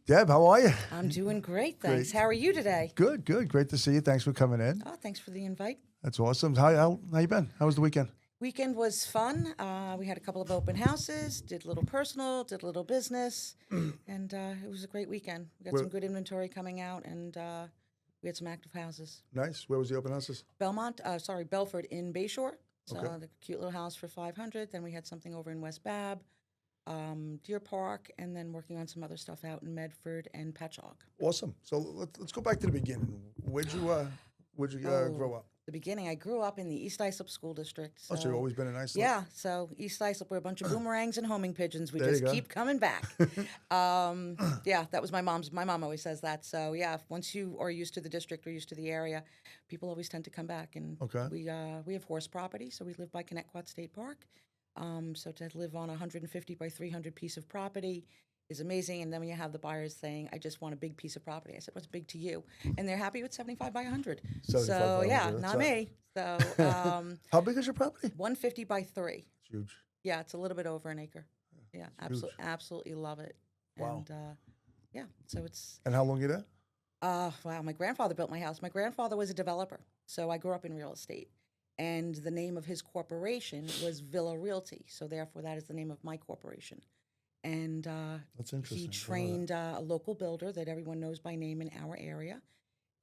Deb, how are you? I'm doing great, thanks. Great. How are you today? Good, good. Great to see you. Thanks for coming in. Oh, thanks for the invite. That's awesome. How you been? How was the weekend? Weekend was fun. We had a couple of open houses, did a little personal, did a little business, and it was a great weekend. We got Where- some good inventory coming out, and we had some active houses. Nice. Where was the open houses? Belford in Bayshore. So Okay. the cute little house for $500. Then we had something over in West Bab, Deer Park, and then working on some other stuff out in Medford and Patchogue. Awesome. So let's go back to the beginning. Where'd you grow up? The beginning, I grew up in the East Islip School District. So you've always been in Iceland? Yeah, so East Islip, we're a bunch of boomerangs and homing pigeons. We There you just go. keep coming back. Yeah, that was my mom's. My mom always says that. So yeah, once you are used to the district or used to the area, people always tend to come back. And Okay. we have horse property, so we live by Connecticut State Park. So to live on a 150 by 300 piece of property is amazing. And then when you have the buyers saying, "I just want a big piece of property," I said, "What's big to you?" And they're happy with 75 by 100. 75 So by yeah, 100, not that's me. So How big is your property? 150 by 3. It's huge. Yeah, it's a little bit over an acre. Yeah, absolutely love it. Wow. And yeah, so it's And how long you there? wow. My grandfather built my house. My grandfather was a developer, so I grew up in real estate. And the name of his corporation was Villa Realty, so therefore that is the name of my corporation. And That's interesting. he trained a local builder that everyone knows by name in our area.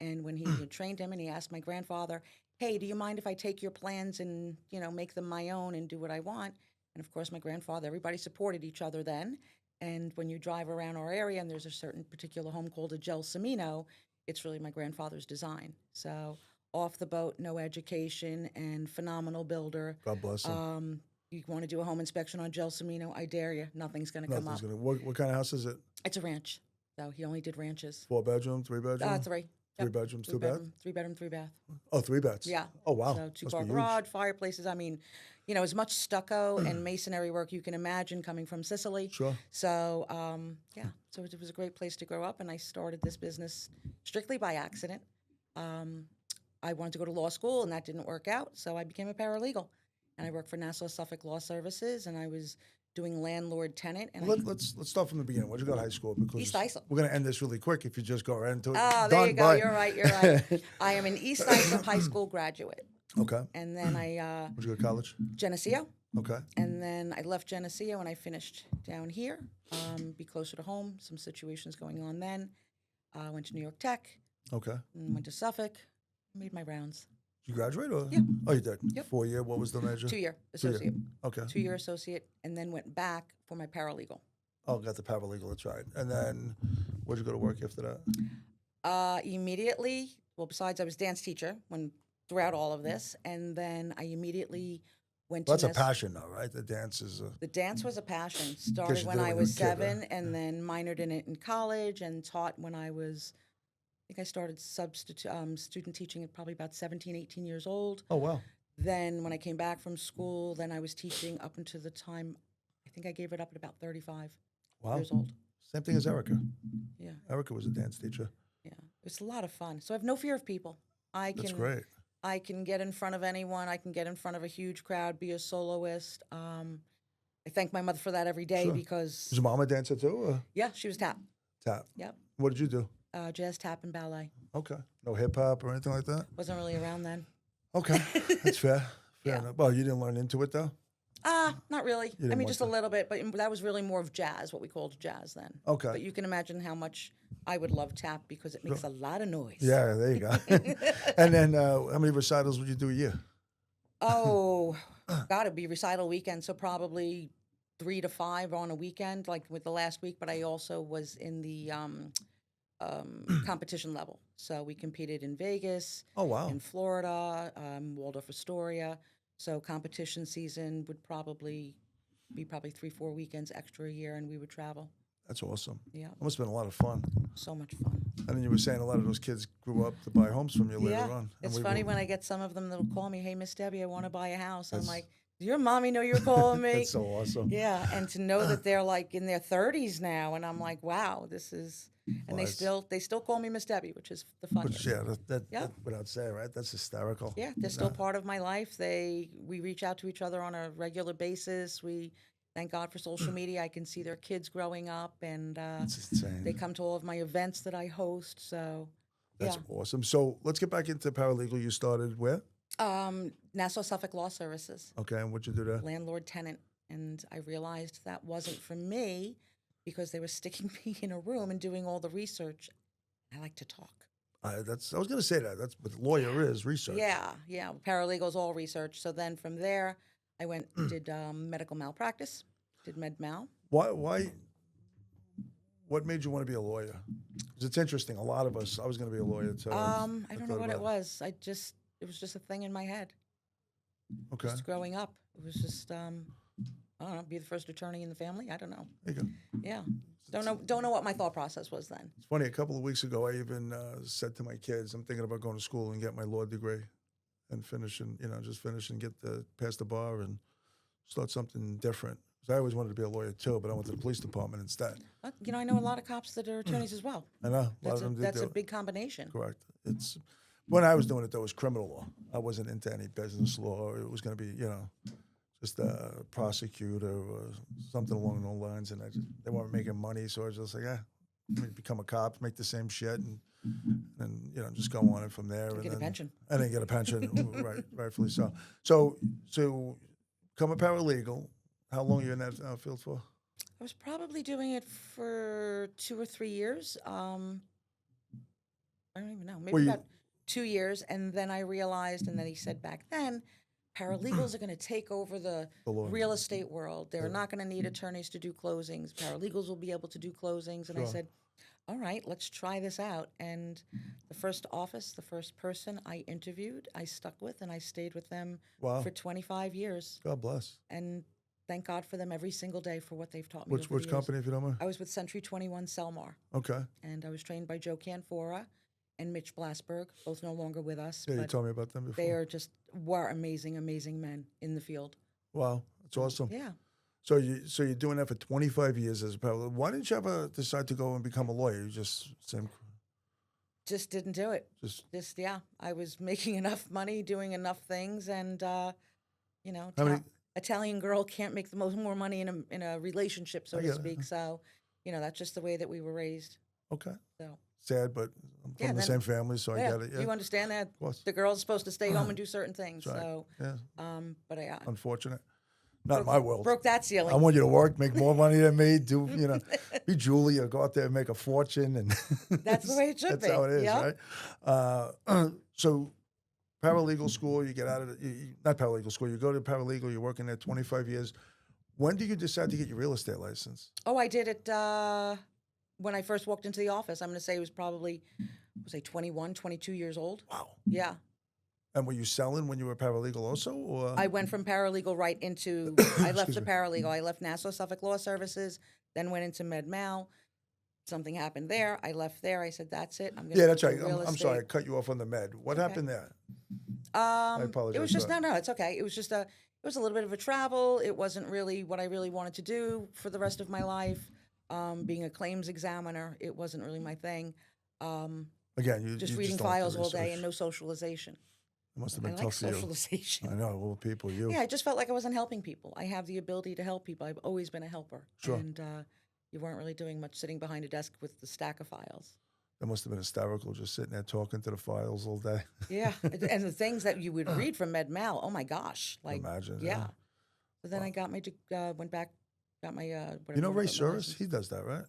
And when he had trained him, and he asked my grandfather, "Hey, do you mind if I take your plans and make them my own and do what I want?" And of course, my grandfather, everybody supported each other then. And when you drive around our area and there's a certain particular home called a Gelsomino, it's really my grandfather's design. So off the boat, no education, and phenomenal builder. God bless him. You want to do a home inspection on Gelsomino, I dare you. Nothing's going to come Nothing's up. gonna. What kind of house is it? It's a ranch. So he only did ranches. 4-bedroom, 3-bedroom? 3. 3 bedrooms, 2 bath? 3-bedroom, 3-bath. Oh, 3 beds. Yeah. Oh wow. So Must be 2-car huge. garage, fireplaces. I mean, as much stucco and masonry work you can imagine coming from Sicily. Sure. So, yeah. So it was a great place to grow up, and I started this business strictly by accident. I wanted to go to law school, and that didn't work out, so I became a paralegal. And I worked for Nassau Suffolk Law Services, and I was doing landlord-tenant. And Well, let's start from the beginning. Where'd you go to high school? Because East Islip. we're going to end this really quick if you just go right into it. Oh, there you go. You're right. I am an East Islip High School graduate. Okay. And then Where'd you go to college? Geneseo. Okay. And then I left Geneseo and I finished down here, be closer to home, some situations going on then. Went to New York Tech, Okay. and went to Suffolk, made my rounds. Did you graduate or? Yeah. Oh, you did? Yep. 4-year. What was the major? 2-year associate. Okay. 2-year associate, and then went back for my paralegal. Oh, got the paralegal. That's right. And then where'd you go to work after that? Immediately, well, besides I was dance teacher throughout all of this, and then I immediately went Well, to that's a passion, though, right? The dance is a. The dance was a passion. you Started did when it I when you was were a kid, 7, right? and then minored in it in college, and taught when I was, I think I started student teaching at probably about 17, 18 years old. Oh, wow. Then when I came back from school, then I was teaching up until the time, I think I gave it up at about 35 Wow. years old. Same thing as Erica. Yeah, Erica was a dance teacher. yeah. It's a lot of fun. So I have no fear of people. That's great. I can get in front of anyone. I can get in front of a huge crowd, be a soloist. I thank my mother for that every day Sure. because, Was your mom a dancer too? Or yeah, she was tap. tap? Yep. What did you do? Jazz, tap, and ballet. Okay. No hip hop or anything like that? Wasn't really around then. Okay. That's fair. Fair Yeah. enough. Well, you didn't learn into it though? Not really. didn't I mean, want just to. a little bit, but that was really more of jazz, what we called jazz then. Okay. But you can imagine how much I would love tap because it makes a lot of noise. Yeah, there you go. And then how many recitals would you do a year? Oh, gotta be recital weekend, so probably 3 to 5 on a weekend, like with the last week. But I also was in the competition level, so we competed in Vegas, Oh, wow. in Florida, Waldorf Astoria. So competition season would probably be 3-4 weekends extra a year, and we would travel. That's awesome. Yeah, That must have been a lot of fun. so much fun. And then you were saying a lot of those kids grew up to buy homes from you later Yeah, on. And it's we funny were- when I get some of them that'll call me, "Hey, Miss Debbie, I want to buy a house." I'm That's- like, "Does your mommy know you're calling me?" That's so awesome. Yeah, and to know that they're like in their 30s now, and I'm like, wow, this is, and Well, they still call me Miss Debbie, which is the Which, funniest. yeah, Yeah. that without saying, right? That's hysterical. Yeah, they're still part of my life. We reach out to each other on a regular basis. We thank God for social media. I can see their kids growing up, and It's insane. they come to all of my events that I host. So, That's yeah. awesome. So let's get back into paralegal. You started where? Nassau Suffolk Law Services, Okay, and what'd you do there? landlord tenant, and I realized that wasn't for me because they were sticking me in a room and doing all the research. I like to talk. I was going to say that. That's what the lawyer is, research. Yeah, paralegals, all research. So then from there, I went did medical malpractice, did med mal. Why? What made you want to be a lawyer? Because it's interesting. A lot of us. I was going to be a lawyer too. I don't know thought what it about was. It was just a thing in my head. Okay. Just growing up, it was just I don't know, be the first attorney in the family. I don't know. There you go. Yeah, don't know what my thought process was then. It's funny. A couple of weeks ago, I even said to my kids, "I'm thinking about going to school and get my law degree, and finish and get pass the bar and start something different." Because I always wanted to be a lawyer too, but I went to the police department instead. I know a lot of cops that are attorneys as well. I know a lot of them did That's do a it. big combination. Correct. It's when I was doing it, though, it was criminal law. I wasn't into any business law. It was going to be, just a prosecutor or something along those lines. And they weren't making money, so I was just like, let me become a cop, make the same shit, and just go on it from there. Get a pension. I didn't get a pension, right, rightfully so. So become a paralegal. How long are you in that field for? I was probably doing it for 2 or 3 years. I don't even know, maybe about 2 years. And then I realized, and then he said back then, paralegals are going to take over the real estate world. They're not going to need attorneys to do closings. Paralegals will be able to do closings. And I said, all right, let's try this out. And the first office, the first person I interviewed, I stuck with, and I stayed with them for 25 years. God bless. And thank God for them every single day for what they've taught me. Which company, if you don't mind? I was with Century 21 Selmar. Okay. And I was trained by Joe Canfora and Mitch Blasberg, both no longer with us. Yeah, you but told me about them before. they were amazing, amazing men in the field. Wow, that's awesome. Yeah. So you're doing that for 25 years as a paralegal. Why didn't you ever decide to go and become a lawyer? You just didn't do it. I was making enough money, doing enough things, and Italian girl can't make the more money in a relationship, so to speak. So, that's just the way that we were raised. Okay. So sad, but I'm from the same family, so I get it. Yeah. You understand that the girl's supposed to stay home and do certain things. Right. So, but I unfortunate. Not in my world. Broke that ceiling. I want you to work, make more money than me, be Julia, go out there and make a fortune, and that's the way it should be. That's how it is, right? So, paralegal school, you get out of it. Not paralegal school. You go to paralegal. You're working there 25 years. When do you decide to get your real estate license? Oh, I did it when I first walked into the office. I'm going to say it was probably, 21, 22 years old. Wow. Yeah. And were you selling when you were paralegal also? Or? I went from paralegal right into, I left the paralegal. I left Nassau Suffolk Law Services, then went into med mal. Something happened there. I left there. I said, that's it. I'm going to that's right. I'm sorry. I cut you off on the med. What happened there? I apologize. It was just, no, it's okay. It was just it was a little bit of a travel. It wasn't really what I really wanted to do for the rest of my life. Being a claims examiner, it wasn't really my thing. Again, you just reading files all day and no socialization. It must have been tough for socialization. I know, well, people, you. Yeah, I just felt like I wasn't helping people. I have the ability to help people. I've always been a helper. Sure. And you weren't really doing much sitting behind a desk with the stack of files. That must have been hysterical, just sitting there talking to the files all day. Yeah, and the things that you would read from med mal, oh my gosh. Imagine. Yeah. So then I got went back, got my, You know Ray Suris? He does that, right?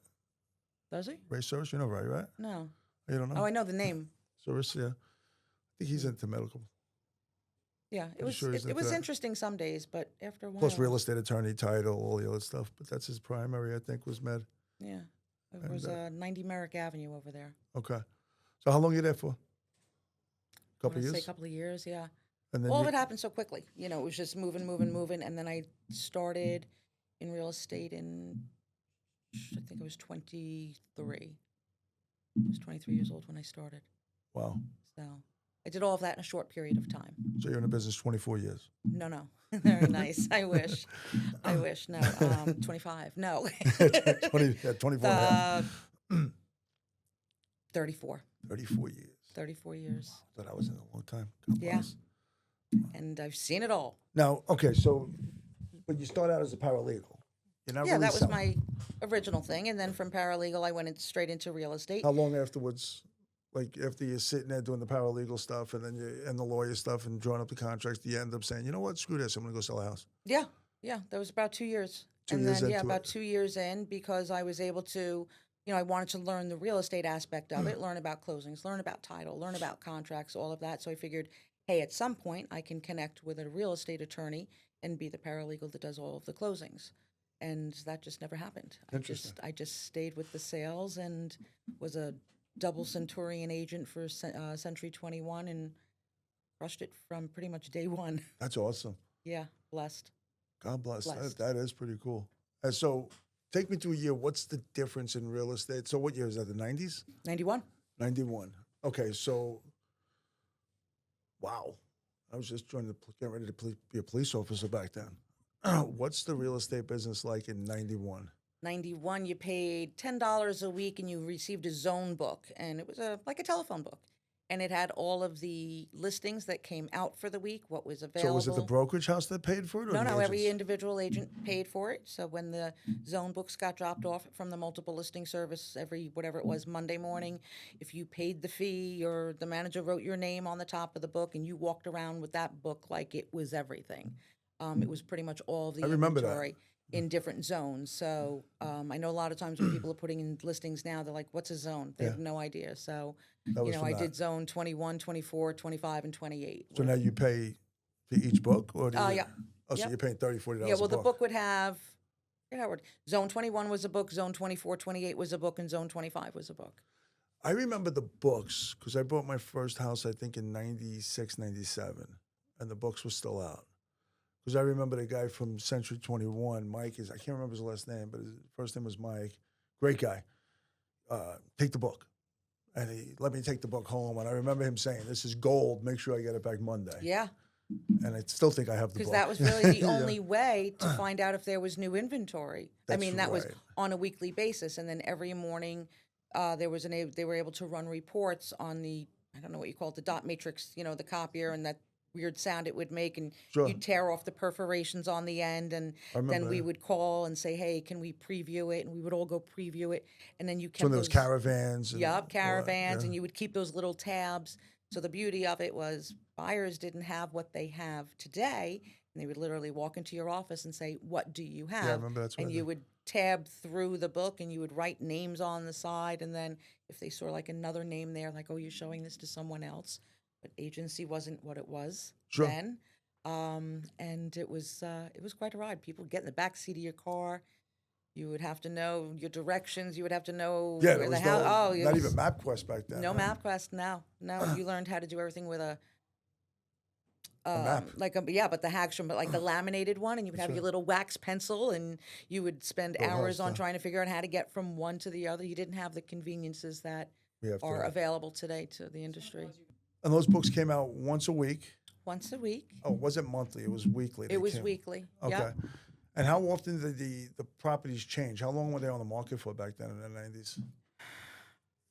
Does he? Ray Suris, you know Ray, right? No. You don't know? Oh, I know the name. Suris, yeah. I think he's into medical. Yeah, it was interesting some days, but after a while. Plus real estate attorney title, all the other stuff, but that's his primary, I think, was med. Yeah, it was 90 Merrick Avenue over there. Okay. So how long are you there for? A couple of years? Say a couple of years, yeah. And then all of it happened so quickly. It was just moving, and then I started in real estate in, I think I was 23. I was 23 years old when I started. Wow. So I did all of that in a short period of time. So you're in the business 24 years? No. Very nice. I wish. No. 25. No. 24. 34. 34 years. 34 years. I thought I was in a long time. Yeah. And I've seen it all. Now, okay, so, but you start out as a paralegal. You're not Yeah, really that was selling. my original thing. And then from paralegal, I went straight into real estate. How long afterwards, like after you're sitting there doing the paralegal stuff and then and the lawyer stuff and drawing up the contracts, do you end up saying, you know what, screw this, I'm going to go sell a house? Yeah, yeah, that was about 2 years. 2 years And then, yeah, into about it. 2 years in, because I was able to, I wanted to learn the real estate aspect of it, learn about closings, learn about title, learn about contracts, all of that. So I figured, hey, at some point I can connect with a real estate attorney and be the paralegal that does all of the closings. And that just never happened. Interesting. I just stayed with the sales and was a double Centurion agent for Century 21 and crushed it from pretty much day one. That's awesome. Yeah, blessed. God bless. Blessed. That is pretty cool. And so take me through a year. What's the difference in real estate? So what year is that, the 90s? 91. 91. Okay, so, wow. I was just trying to get ready to be a police officer back then. What's the real estate business like in 91? 91, you paid $10 a week and you received a zone book. And it was like a telephone book. And it had all of the listings that came out for the week, what was available. So was it the brokerage house that paid for it? Or No, the no, every agents? individual agent paid for it. So when the zone books got dropped off from the multiple listing service every, whatever it was, Monday morning, if you paid the fee or the manager wrote your name on the top of the book and you walked around with that book like it was everything. It was pretty much all of the I remember that. inventory in different zones. So I know a lot of times when people are putting in listings now, they're like, what's a zone? They have no idea. So, That was from I that. did zone 21, 24, 25, and 28. So now you pay for each book? Or do you, Yeah. Oh, so Yep. you're paying $30, $40 Yeah, well, a the book. book would have, zone 21 was a book, zone 24, 28 was a book, and zone 25 was a book. I remember the books because I bought my first house, I think, in 96, 97, and the books were still out. Because I remember the guy from Century 21, Mike, I can't remember his last name, but his first name was Mike. Great guy. Take the book. And he let me take the book home. And I remember him saying, this is gold. Make sure I get it back Monday. Yeah, And I still think I have the book. because that was really the Yeah. only way to find out if there was new inventory. That's That was right. on a weekly basis. And then every morning, they were able to run reports on the, I don't know what you call it, the dot matrix, the copier, and that weird sound it would make, and Sure. you'd tear off the perforations on the end, and I remember then we that. would call and say, hey, can we preview it? And we would all go preview it, and then you kept So there was those, caravans. And all that, caravans, yeah. and you would keep those little tabs. So the beauty of it was buyers didn't have what they have today, and they would literally walk into your office and say, what do you have? Yeah, I remember that's what And I you did. would tab through the book, and you would write names on the side, and then if they saw like another name there, like, oh, you're showing this to someone else. But agency wasn't what it was Sure. then. And it was quite a ride. People would get in the back seat of your car. You would have to know your directions. You would have to know Yeah, where there the was house. no, it not was- even MapQuest back then. no right? MapQuest. No. You learned how to do everything with a map. but the Hagstrom, but like the laminated one, and you would have your little wax pencil, and you would spend Little hours house, on yeah. trying to figure out how to get from one to the other. You didn't have the conveniences that We have are to. available today to the industry. And those books came out once a week. Once a week. Oh, it wasn't monthly. It was weekly. It they was came. weekly. Okay. Yep. And how often did the properties change? How long were they on the market for back then in the 90s?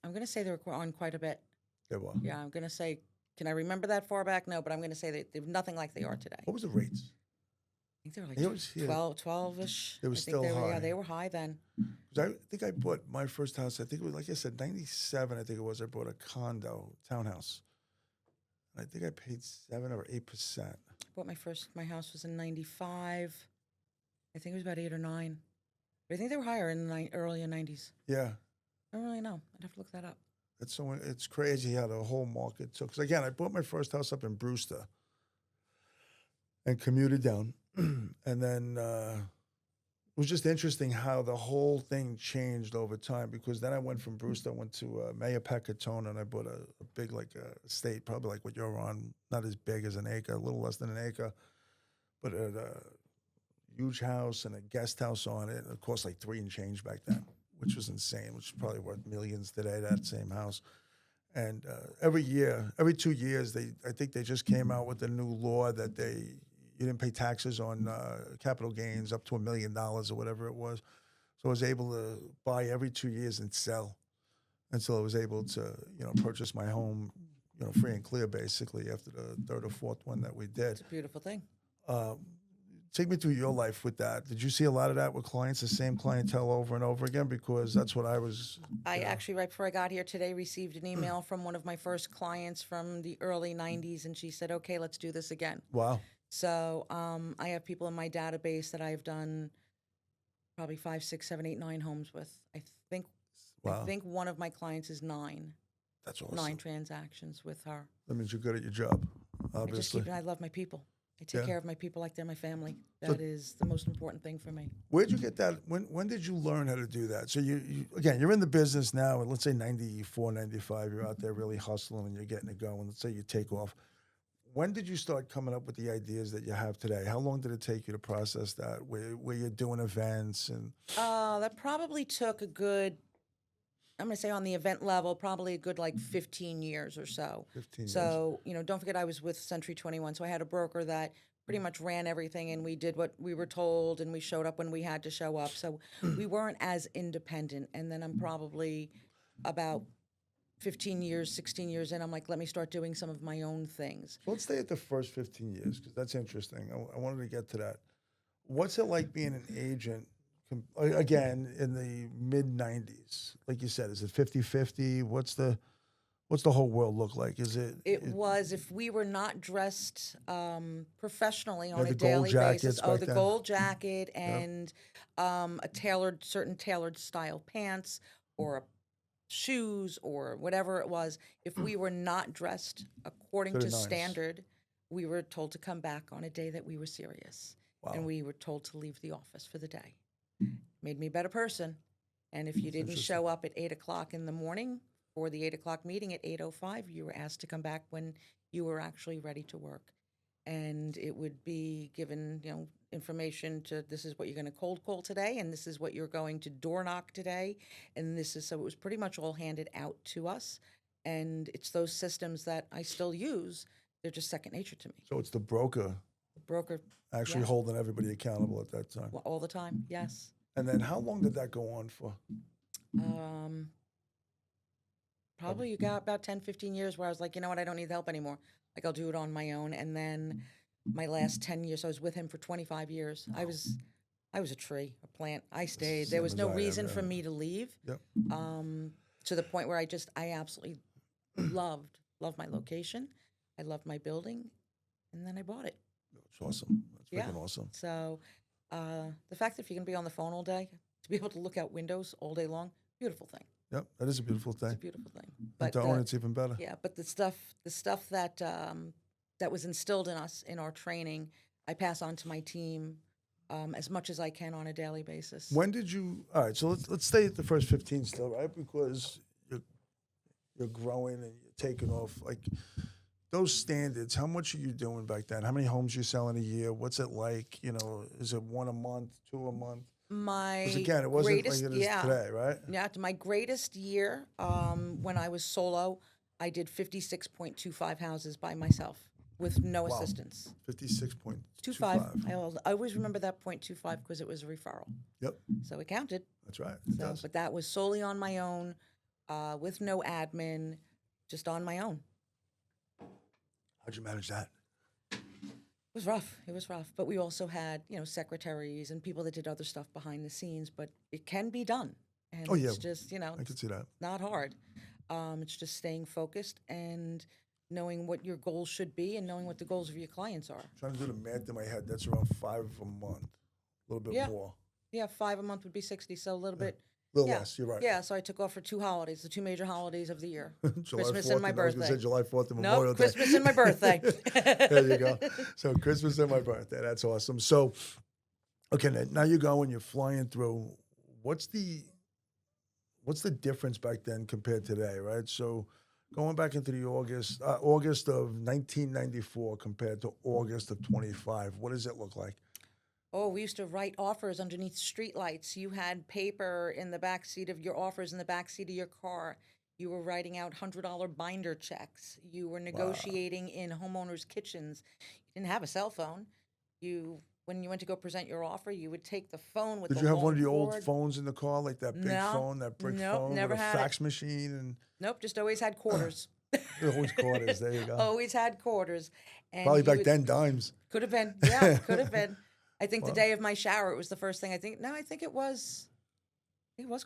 I'm going to say they were on quite a bit. They were. Yeah, I'm going to say, can I remember that far back? No, but I'm going to say that they're nothing like they are today. What was the rates? I think they were It like was- yeah. 12-ish. They were I think still they were, high. Yeah, they were high then. 'Cause I think I bought my first house, I think it was, like I said, 97, I think it was. I bought a condo, townhouse. And I think I paid 7 or 8%. Bought my house was in 95. I think it was about 8 or 9. But I think they were higher in the earlier 90s. Yeah. I don't really know. I'd have to look that up. It's crazy how the whole market took. Because again, I bought my first house up in Brewster and commuted down. And then it was just interesting how the whole thing changed over time, because then I went from Brewster, I went to Mayapackatona, and I bought a big estate, probably like what you're on, not as big as an acre, a little less than an acre, but a huge house and a guest house on it. It cost like 3 and change back then, which was insane, which is probably worth millions today, that same house. And every 2 years, I think they just came out with a new law that you didn't pay taxes on capital gains up to $1 million or whatever it was. So I was able to buy every 2 years and sell until I was able to, purchase my home, free and clear basically after the third or fourth one that we did. It's a beautiful thing. take me through your life with that. Did you see a lot of that with clients, the same clientele over and over again? Because that's what I was. I actually, right before I got here today, received an email from one of my first clients from the early 90s, and she said, okay, let's do this again. Wow. So I have people in my database that I've done probably 5, 6, 7, 8, 9 homes with. Wow. I think one of my clients is 9. That's awesome. 9 transactions with her. That means you're good at your job, obviously. I love my people. I take care of my people like they're my family. So- That is the most important thing for me. Where'd you get that? When did you learn how to do that? So you again, you're in the business now, and let's say 94, 95, you're out there really hustling and you're getting it going. Let's say you take off. When did you start coming up with the ideas that you have today? How long did it take you to process that? Where you're doing events and That probably took a good, I'm going to say on the event level, probably a good like 15 years or so. 15 years. So, don't forget I was with Century 21. So I had a broker that pretty much ran everything, and we did what we were told, and we showed up when we had to show up. So we weren't as independent. And then I'm probably about 15 years, 16 years in, I'm like, let me start doing some of my own things. So let's stay at the first 15 years because that's interesting. I wanted to get to that. What's it like being an agent, again, in the mid-90s? Like you said, is it 50-50? What's the whole world look like? Is it? It was, if we were not dressed professionally on the a gold daily jackets basis, back the then. gold jacket and certain tailored style pants or shoes or whatever it was, if we were not dressed according To the to nines. standard, we were told to come back on a day that we were serious. Wow. And we were told to leave the office for the day. Made me a better person. And if you didn't interesting. show up at 8 o'clock in the morning for the 8 o'clock meeting at 8:05, you were asked to come back when you were actually ready to work. And it would be given, information to, this is what you're going to cold call today, and this is what you're going to door knock today, and so it was pretty much all handed out to us. And it's those systems that I still use. They're just second nature to me. So it's the broker The broker, actually Yeah. holding everybody accountable at that time. all the time, yes. And then how long did that go on for? Probably you got about 10, 15 years where I was like, you know what, I don't need the help anymore. Like, I'll do it on my own. And then my last 10 years, I was with him for 25 years. I was a tree, a plant. I stayed. There Same was as no I am, reason yeah. for me to leave. Yep. To the point where I absolutely loved my location. I loved my building. And then I bought it. It's awesome. That's Yeah. freaking awesome. So the fact that if you can be on the phone all day, to be able to look out windows all day long, beautiful thing. Yep, that is a beautiful It's thing. a beautiful thing. And to own it's even better. Yeah, but the stuff that that was instilled in us in our training, I pass on to my team as much as I can on a daily basis. When did you? All right, so let's stay at the first 15 still, right? Because you're growing and you're taking off. Like those standards, how much are you doing back then? How many homes you selling a year? What's it like? Is it 1 a month, 2 a month? My 'Cause again, it wasn't greatest, like it is today, right? Yeah, my greatest year when I was solo, I did 56.25 houses by myself with no Wow. assistance. 56.25. 25. I always remember that 0.25 because it was a referral, Yep, so it counted. that's right. It does. But that was solely on my own, with no admin, just on my own. How'd you manage that? It was rough. It was rough. But we also had, secretaries and people that did other stuff behind the scenes. But it can be done. And Oh, yeah. it's just, I can see that. not hard. It's just staying focused and knowing what your goals should be and knowing what the goals of your clients are. Trying to do the math in my head. That's around 5 a month, a little bit Yeah. more. Yeah, 5 a month would be 60, so a little bit. A little Yeah. less. You're right. Yeah, so I took off for 2 holidays, the 2 major holidays of the year. July Christmas 4th, and my I was gonna birthday. say July 4th and No, Memorial Day. Christmas and my birthday. There you go. So Christmas and my birthday. That's awesome. So, okay, now you're going, you're flying through. What's the difference back then compared to today, right? So going back into the August of 1994 compared to August of 25, what does it look like? Oh, we used to write offers underneath streetlights. You had paper in the back seat of your offers in the back seat of your car. You were writing out $100 binder checks. You were negotiating in homeowners' kitchens. You didn't have a cell phone. When you went to go present your offer, you would take the phone with Did the you have one of the long old cord. phones in the car, like that big No. phone, that brick Nope, phone never with a had it. fax machine and Nope, just always had quarters. always quarters? There you go. Always had quarters. And Probably you back would- then dimes. Could have been. Yeah, could have been. I think the Wow. day of my shower, it was the first thing. I think it was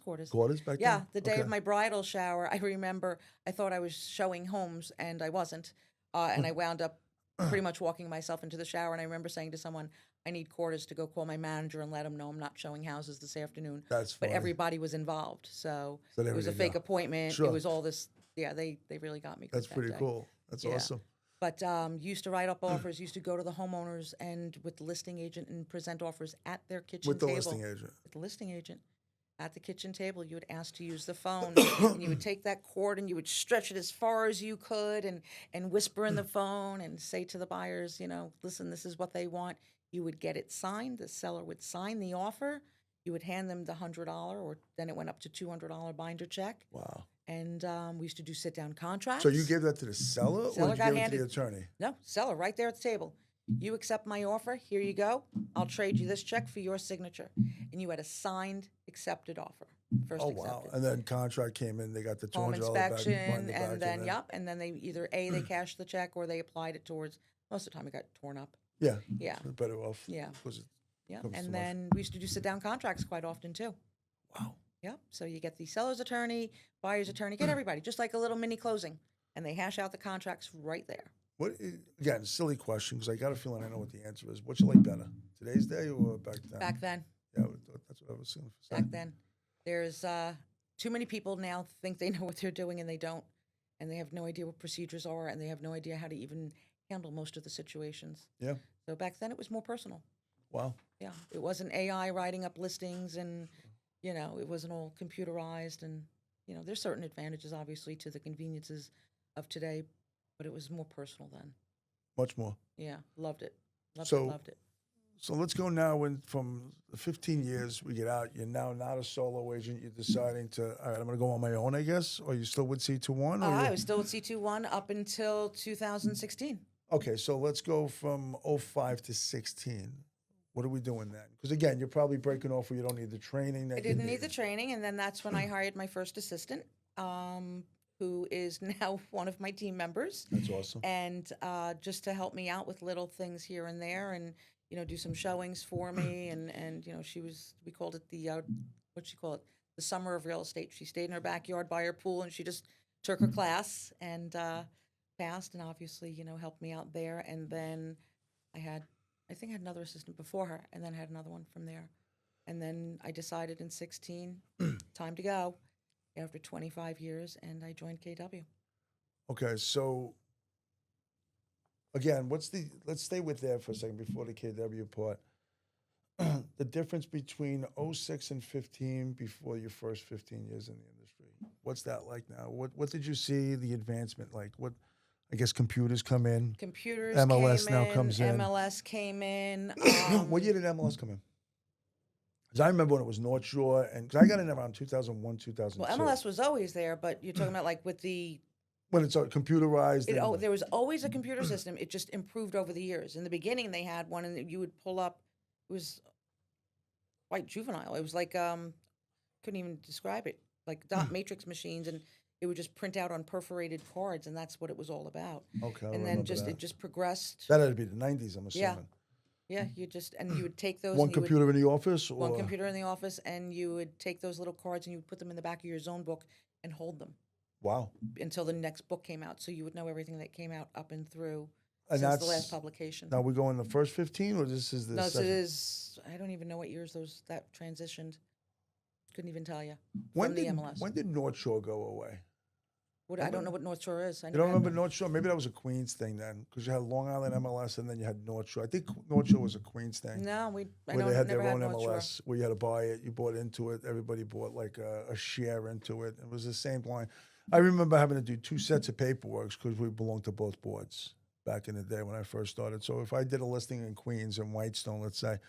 quarters. Quarters back Yeah, then? the day Okay. of my bridal shower, I remember I thought I was showing homes and I wasn't. And I wound up pretty much walking myself into the shower. And I remember saying to someone, I need quarters to go call my manager and let him know I'm not showing houses this afternoon. That's But funny. everybody was involved. So So there it was we a fake go. appointment. Sure. It was all this. Yeah, they really got me good That's that pretty day. cool. That's Yeah. awesome. But used to write up offers, used to go to the homeowners and with the listing agent and present offers at their kitchen With the table. listing agent. With the listing agent. At the kitchen table, you would ask to use the phone, and you would take that cord and you would stretch it as far as you could and whisper in the phone and say to the buyers, listen, this is what they want. You would get it signed. The seller would sign the offer. You would hand them the $100, or then it went up to $200 binder check. Wow. And we used to do sit-down contracts. So you gave that to the seller, or Seller did you got give it to handed- the attorney? No, seller right there at the table. You accept my offer. Here you go. I'll trade you this check for your signature. And you had a signed, accepted offer. First Oh, wow. accepted. And then contract came in, they got the $200 Home back, inspection, binder back, and then they either they cashed the check or they applied it towards. Most of the time, it got torn up. Yeah. Yeah. So better off. Yeah. Because Yeah, Comes to and life. then we used to do sit-down contracts quite often too. wow. Yeah, so you get the seller's attorney, buyer's attorney, get everybody, just like a little mini closing, and they hash out the contracts right there. Again, silly question, because I got a feeling I know what the answer is. What you like better, today's day or back then? Back then, Yeah, that's what I was going to say. back then, there's too many people now think they know what they're doing and they don't, and they have no idea what procedures are, and they have no idea how to even handle most of the situations. Yeah. So back then, it was more personal. Wow. Yeah, it wasn't AI writing up listings, and it wasn't all computerized, and there's certain advantages obviously to the conveniences of today, but it was more personal then. Much more. Yeah, loved it. So- Loved it. So let's go now. From the 15 years we get out, you're now not a solo agent. You're deciding to, all right, I'm going to go on my own, I guess, or you still with C21? I was still with C21 up until 2016. Okay, so let's go from 05 to 16. What are we doing then? Because again, you're probably breaking off where you don't need the training. That I you didn't need the training, and then that's when I hired my first assistant, who is now one of my team members. That's awesome. And just to help me out with little things here and there, and do some showings for me, and we called it what'd she call it, the summer of real estate. She stayed in her backyard by her pool, and she just took her class and passed, and obviously helped me out there. And then I think I had another assistant before her, and then had another one from there, and then I decided in 16 time to go after 25 years, and I joined KW. Okay, so again, let's stay with there for a second before the KW part. The difference between 06 and 15 before your first 15 years in the industry. What's that like now? What did you see the advancement like? What, I guess computers come in. Computers MLS came now in, comes in. MLS came in. What year did MLS come in? Because I remember when it was North Shore, and cause I got in around 2001, 2002. Well, MLS was always there, but you're talking about like with the when it's computerized. and- there was always a computer system. It just improved over the years. In the beginning, they had one, and you would pull up. It was quite juvenile. It was like couldn't even describe it. Like dot matrix machines, and it would just print out on perforated cards, and that's what it was all about. Okay, I And then remember that. it just progressed. That had to be the 90s, I'm Yeah. assuming. Yeah, you would take those. One and you would- computer in the office? Or? one computer in the office, and you would take those little cards and you would put them in the back of your zone book and hold them Wow. until the next book came out, so you would know everything that came out up and through And since that's, the last publication. now we go in the first 15, or this is the No, so it second? is. I don't even know what years that transitioned. Couldn't even tell you. When from did, the MLS. when did North Shore go away? I don't know what North Shore is. You don't remember North Shore? Maybe that was a Queens thing then, because you had Long Island MLS and then you had North Shore. I think North Shore was a Queens thing. No, I where don't, they had never their had own North Shore. MLS, where you had to buy it, you bought into it, everybody bought like a share into it. It was the same line. I remember having to do 2 sets of paperwork because we belonged to both boards back in the day when I first started. So if I did a listing in Queens and Whitestone, let's say,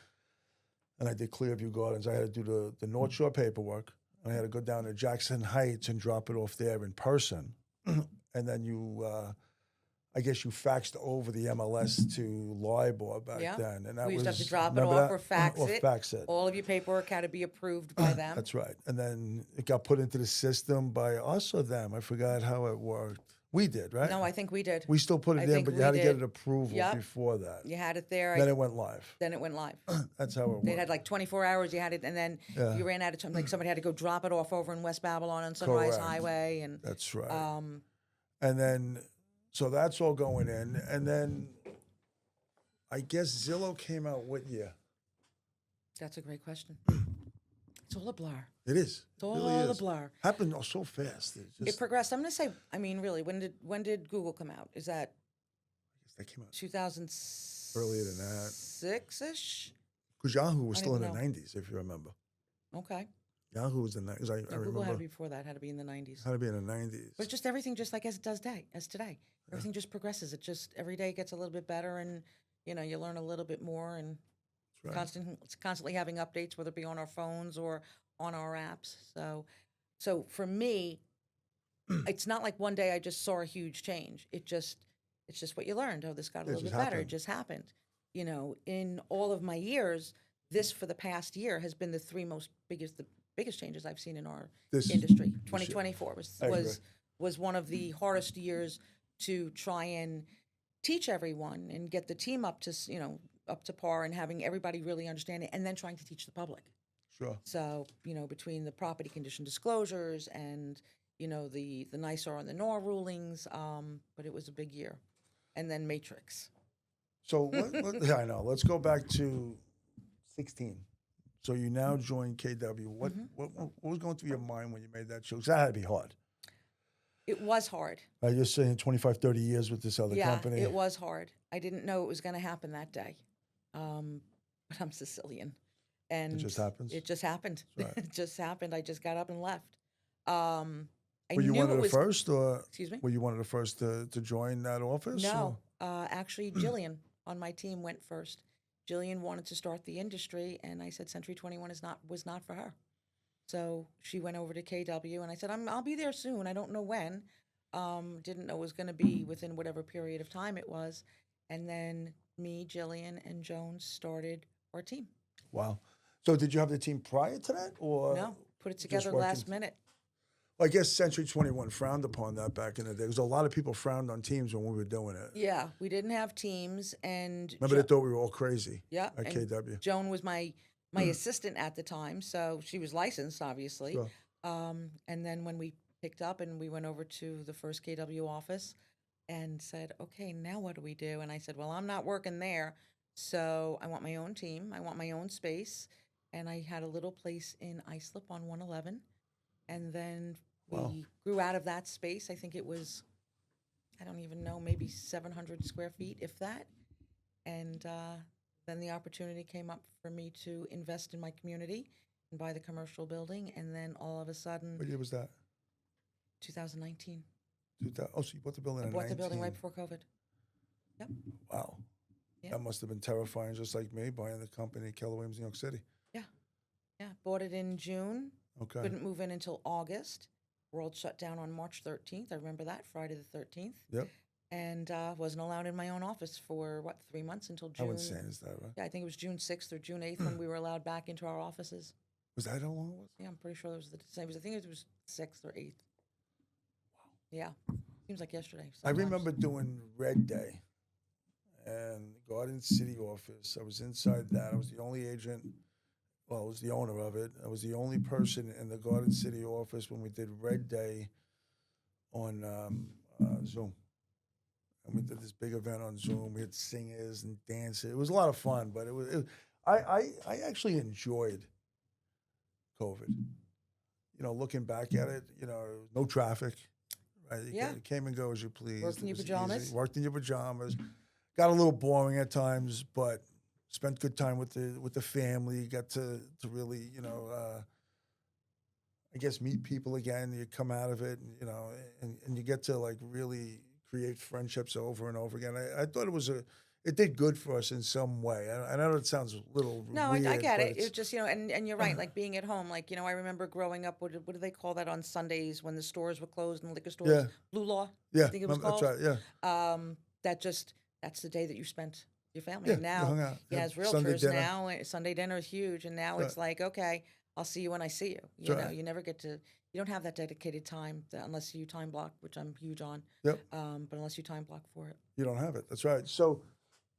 and I did Clearview Gardens, I had to do the North Shore paperwork. I had to go down to Jackson Heights and drop it off there in person. And then I guess you faxed over the MLS to LIBOR back Yeah. then. And that We used to have to was- drop it remember off that? or fax Or it. fax it. All of your paperwork had to be approved by them. That's right. And then it got put into the system by us or them. I forgot how it worked. We did, right? No, I think we did. We still put I it in, think but you we had to get did. an approval Yep. before that. You had it there. Then it went live. Then it went live. That's how it They worked. had like 24 hours. You had it, and then Yeah. you ran out of time. Like somebody had to go drop it off over in West Babylon on Sunrise Correct. Highway, and That's right. um, And then, so that's all going in. And then I guess Zillow came out what year? that's a great question. It's all a blur. It is. It's It all really a is. blur. Happened so fast. It It just, progressed. I'm going to say, I mean, really, when did Google come out? Is that that came out 2006 earlier than that. ish? Because Yahoo was I still in don't the even 90s, if you remember. Okay. Yahoo was in the 90s. I Google had remember to be before that. Had to be in the 90s. how to be in the 90s. But it's just everything, just like as it does today. Everything just progresses. It just every day gets a little bit better, and you learn a little bit more, and That's right. constantly having updates, whether it be on our phones or on our apps. So for me, it's not like one day I just saw a huge change. It's just what you learned. Oh, this got a It little just bit better. It happened. just happened. In all of my years, this for the past year has been the biggest changes I've seen in our This- industry. this year. 2024 I agree. was one of the hardest years to try and teach everyone and get the team up to up to par and having everybody really understand it, and then trying to teach the public. Sure. So, between the property condition disclosures and, the NYSAR and the NOR rulings, but it was a big year. And then Matrix. So, yeah, I know. Let's go back to 16. So you now join KW. What was going through your mind when you made that choice? That had to be hard. It was hard. You're saying 25, 30 years with this other Yeah, company. it was hard. I didn't know it was going to happen that day. But I'm Sicilian. And It just happens? It just happened. Right. It just happened. I just got up and left. I Were you knew one it of the was, first, or excuse me? were you one of the first to join that office? No, or- actually, Jillian on my team went first. Jillian wanted to start the industry, and I said Century 21 was not for her. So she went over to KW, and I said I'll be there soon. I don't know when. Didn't know it was going to be within whatever period of time it was, and then me, Jillian, and Jones started our team. Wow. So did you have the team prior to that, or No, put it just together working last minute. Well, I guess Century 21 frowned upon that back in the day. Because a lot of people frowned on teams when we were doing it. Yeah, we didn't have teams, and Remember, they thought we were all crazy. yeah, At and KW. Joan was my assistant at the time, so she was licensed, obviously. Sure. And then when we picked up and we went over to the first KW office and said, okay, now what do we do? And I said, well, I'm not working there, so I want my own team. I want my own space. And I had a little place in Islip on 111. And then Wow. we grew out of that space. I think it was, I don't even know, maybe 700 square feet, if that. And then the opportunity came up for me to invest in my community and buy the commercial building. And then all of a sudden, What year was that? 2019, 2000. Oh, so you bought the building I in bought the building 19. right before COVID. Wow. Yeah. That must have been terrifying, just like me, buying the company, Keller Williams, New York City. Yeah, bought it in June. Okay. Couldn't move in until August. World shut down on March 13th. I remember that, Friday the 13th. Yep. And wasn't allowed in my own office for, 3 months until How June. insane is that, right? Yeah, I think it was June 6th or June 8th when we were allowed back into our offices. Was that how long it was? Yeah, I'm pretty sure it was the same. I think it was 6th or 8th. Yeah, seems like yesterday. I sometimes. remember doing Red Day and Garden City office. I was inside that. I was the only agent. Well, I was the owner of it. I was the only person in the Garden City office when we did Red Day on Zoom. And we did this big event on Zoom. We had singers and dancers. It was a lot of fun, but I actually enjoyed COVID. Looking back at it, no traffic. Right? You came and go as you pleased. Worked in It your was pajamas. easy. Worked in your pajamas. Got a little boring at times, but spent good time with the family. Got to really, I guess meet people again. You come out of it, and you get to like really create friendships over and over again. I thought it did good for us in some way. I know it sounds a little No, weird, I get but it. It's just, and you're right, like being at home, like, I remember growing up, what do they call that on Sundays when the stores were closed and the liquor stores? Yeah. Blue Law? yeah, I think it was that's called. right. Yeah, That's the day that you spent with your family. yeah. And you now, hung out. as Sunday realtors dinner. Sunday dinner is huge. And now Right. it's like, okay, I'll see you when I see you. You That's know, right. you never get to, you don't have that dedicated time unless you time block, which I'm huge on. Yep. But unless you time block for it, You don't have it. That's right. So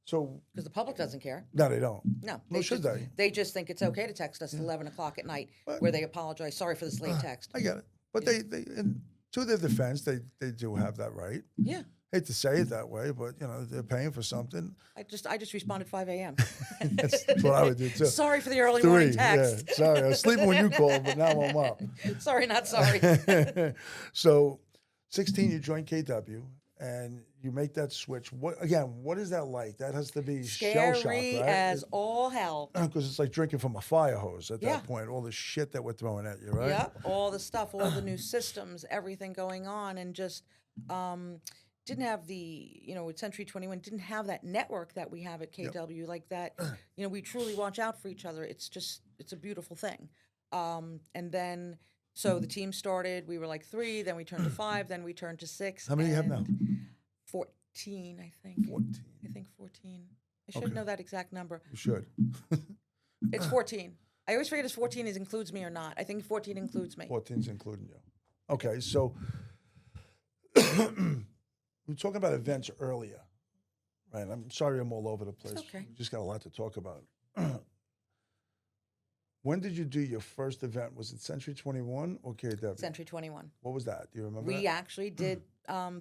because the public doesn't care. no, they don't. No, Nor should they. They just think it's okay to text us at 11 o'clock at night, But- where they apologize. Sorry for this late text. I get it. But they in, to their defense, they do have that right. Yeah, Hate to say it that way, but you know they're paying for something. I just responded 5 a.m. That's what I would do too. Sorry for the early morning 3, text. yeah. Sorry, I was sleeping when you called, but now I'm up. Sorry, not sorry. So, 16, you join KW, and you make that switch. What is that like? That has to be shell shock, Scary right? as all hell. Because it's like drinking from a fire hose at Yeah. that point. All the shit that we're throwing at you, right? Yep, all the stuff, all the new systems, everything going on, and just didn't have the, with Century 21, didn't have that network that we have at KW, like that. We truly watch out for each other. It's a beautiful thing. And then, so the team started, we were like 3, then we turned to 5, then we turned to 6. How many do you have now? 14, I think. 14. I think 14. I should Okay. know that exact number. You should. It's 14. I always forget if 14 includes me or not. I think 14 includes me. 14's including you. Okay, so we were talking about events earlier, right? I'm sorry I'm all over the place. okay. We just got a lot to talk about. When did you do your first event? Was it Century 21 or KW? Century 21. What was that? Do you remember We that? actually did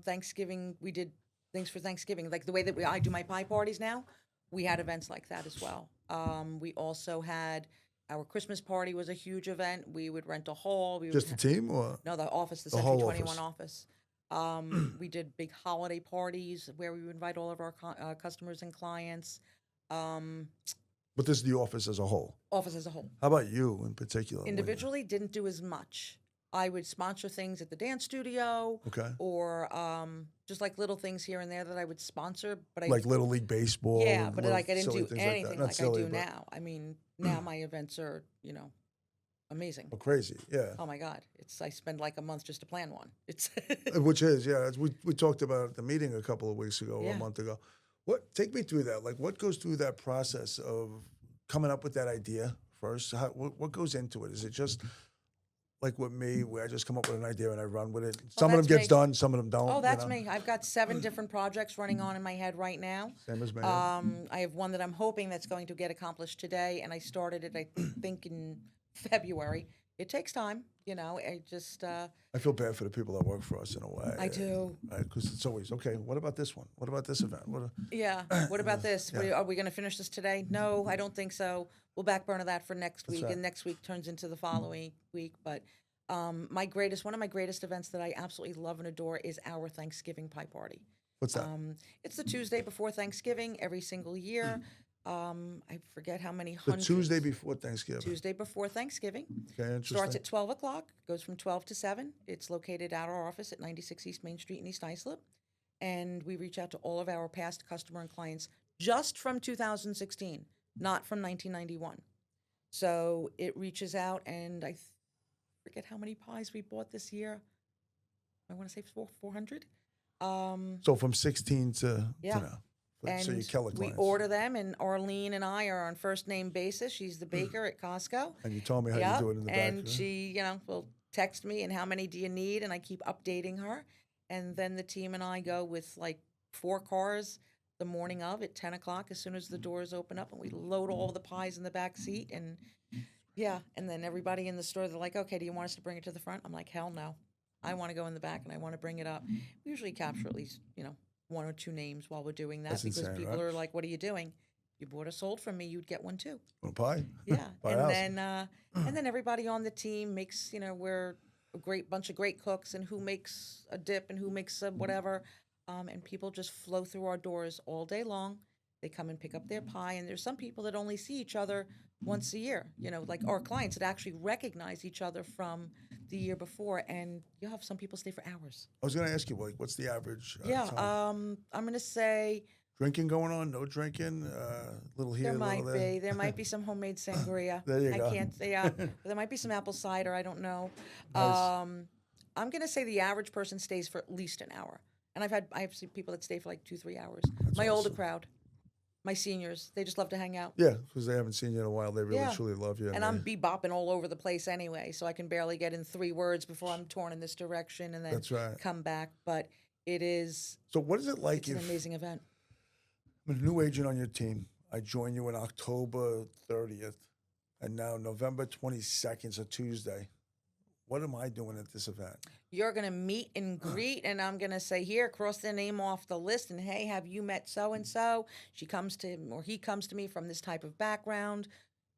Thanksgiving. We did things for Thanksgiving, like the way that I do my pie parties now. We had events like that as well. We also had our Christmas party was a huge event. We would rent a hall. We Just would the team or? no, the office, the The Century whole 21 office. We did big holiday parties where we would invite all of our customers and clients. But this is the office as a whole. Office as a whole. How about you in particular? Individually, didn't do as much. I would sponsor things at the dance studio, Okay. or just like little things here and there that I would sponsor. But Like Little League Baseball? yeah, or but little like I didn't silly do things anything Not like silly, I do but- now. I mean, now my events are amazing. Oh, crazy, yeah. Oh my God, I spend like a month just to plan one. It's Which is, yeah. We talked about it at the meeting a couple of weeks ago, or Yeah. a month ago. Take me through that. Like, what goes through that process of coming up with that idea first? What goes into it? Is it just like with me, where I just come up with an idea and I run with it? Some of them that's gets me. done, some of them don't. oh, that's you know? me. I've got 7 different projects running on in my head right now. Same as me. I have one that I'm hoping that's going to get accomplished today, and I started it, I think, in February. It takes time, I just, I feel bad for the people that work for us in a way. I do. Because it's always, okay, what about this one? What about this event? Yeah. What about this? Are we going to finish this today? No, I don't think so. We'll back burner that for next week, right. and next week turns into the following week. But one of my greatest events that I absolutely love and adore is our Thanksgiving pie party. What's that? It's the Tuesday before Thanksgiving every single year. I forget how many The hundreds. Tuesday before Thanksgiving. Tuesday before Thanksgiving. Okay, interesting. Starts at 12 o'clock, goes from 12 to 7. It's located at our office at 96 East Main Street in East Islip. And we reach out to all of our past customer and clients just from 2016, not from 1991. So it reaches out, and I forget how many pies we bought this year. I want to say 400. So from 16 to Yeah. now. And So you Keller we clients. order them, and Arlene and I are on first name basis. She's the baker at Costco. And you told me how Yep, you do it in the back. and she, will text me and how many do you need, and I keep updating her. And then the team and I go with like 4 cars the morning of at 10 o'clock as soon as the doors open up, and we load all the pies in the back seat. And and then everybody in the store, they're like, okay, do you want us to bring it to the front? I'm like, hell no. I want to go in the back and I want to bring it up. We usually capture at least, 1 or 2 names while we're doing that, That's because insane, people right? are like, what are you doing? You bought a sold from me, you'd get one too. Want a pie? Yeah, Buy a and house. then everybody on the team makes, we're a great bunch of great cooks, and who makes a dip and who makes a whatever, and people just flow through our doors all day long. They come and pick up their pie, and there's some people that only see each other once a year. Like our clients that actually recognize each other from the year before, and you have some people stay for hours. I was going to ask you, like, what's the average Yeah, time? I'm gonna say Drinking going on? No drinking? Little here, there little might there? be. There might be some homemade sangria. There you I go. can't say. There might be some apple cider. I don't know. Nice. I'm gonna say the average person stays for at least an hour, and I've seen people that stay for like 2-3 hours. That's My older awesome. crowd. My seniors, they just love to hang out. Yeah, because they haven't seen you in a while. They really Yeah. truly love you. And I'm bebopping all over the place anyway, so I can barely get in 3 words before I'm torn in this direction and then That's right. come back. But it is, So what is it like it's an if amazing event. I'm a new agent on your team? I join you on October 30th, and now November 22nd is a Tuesday. What am I doing at this event? You're going to meet and greet, and I'm going to say, here, cross their name off the list, and hey, have you met so-and-so? She comes to, or he comes to me from this type of background,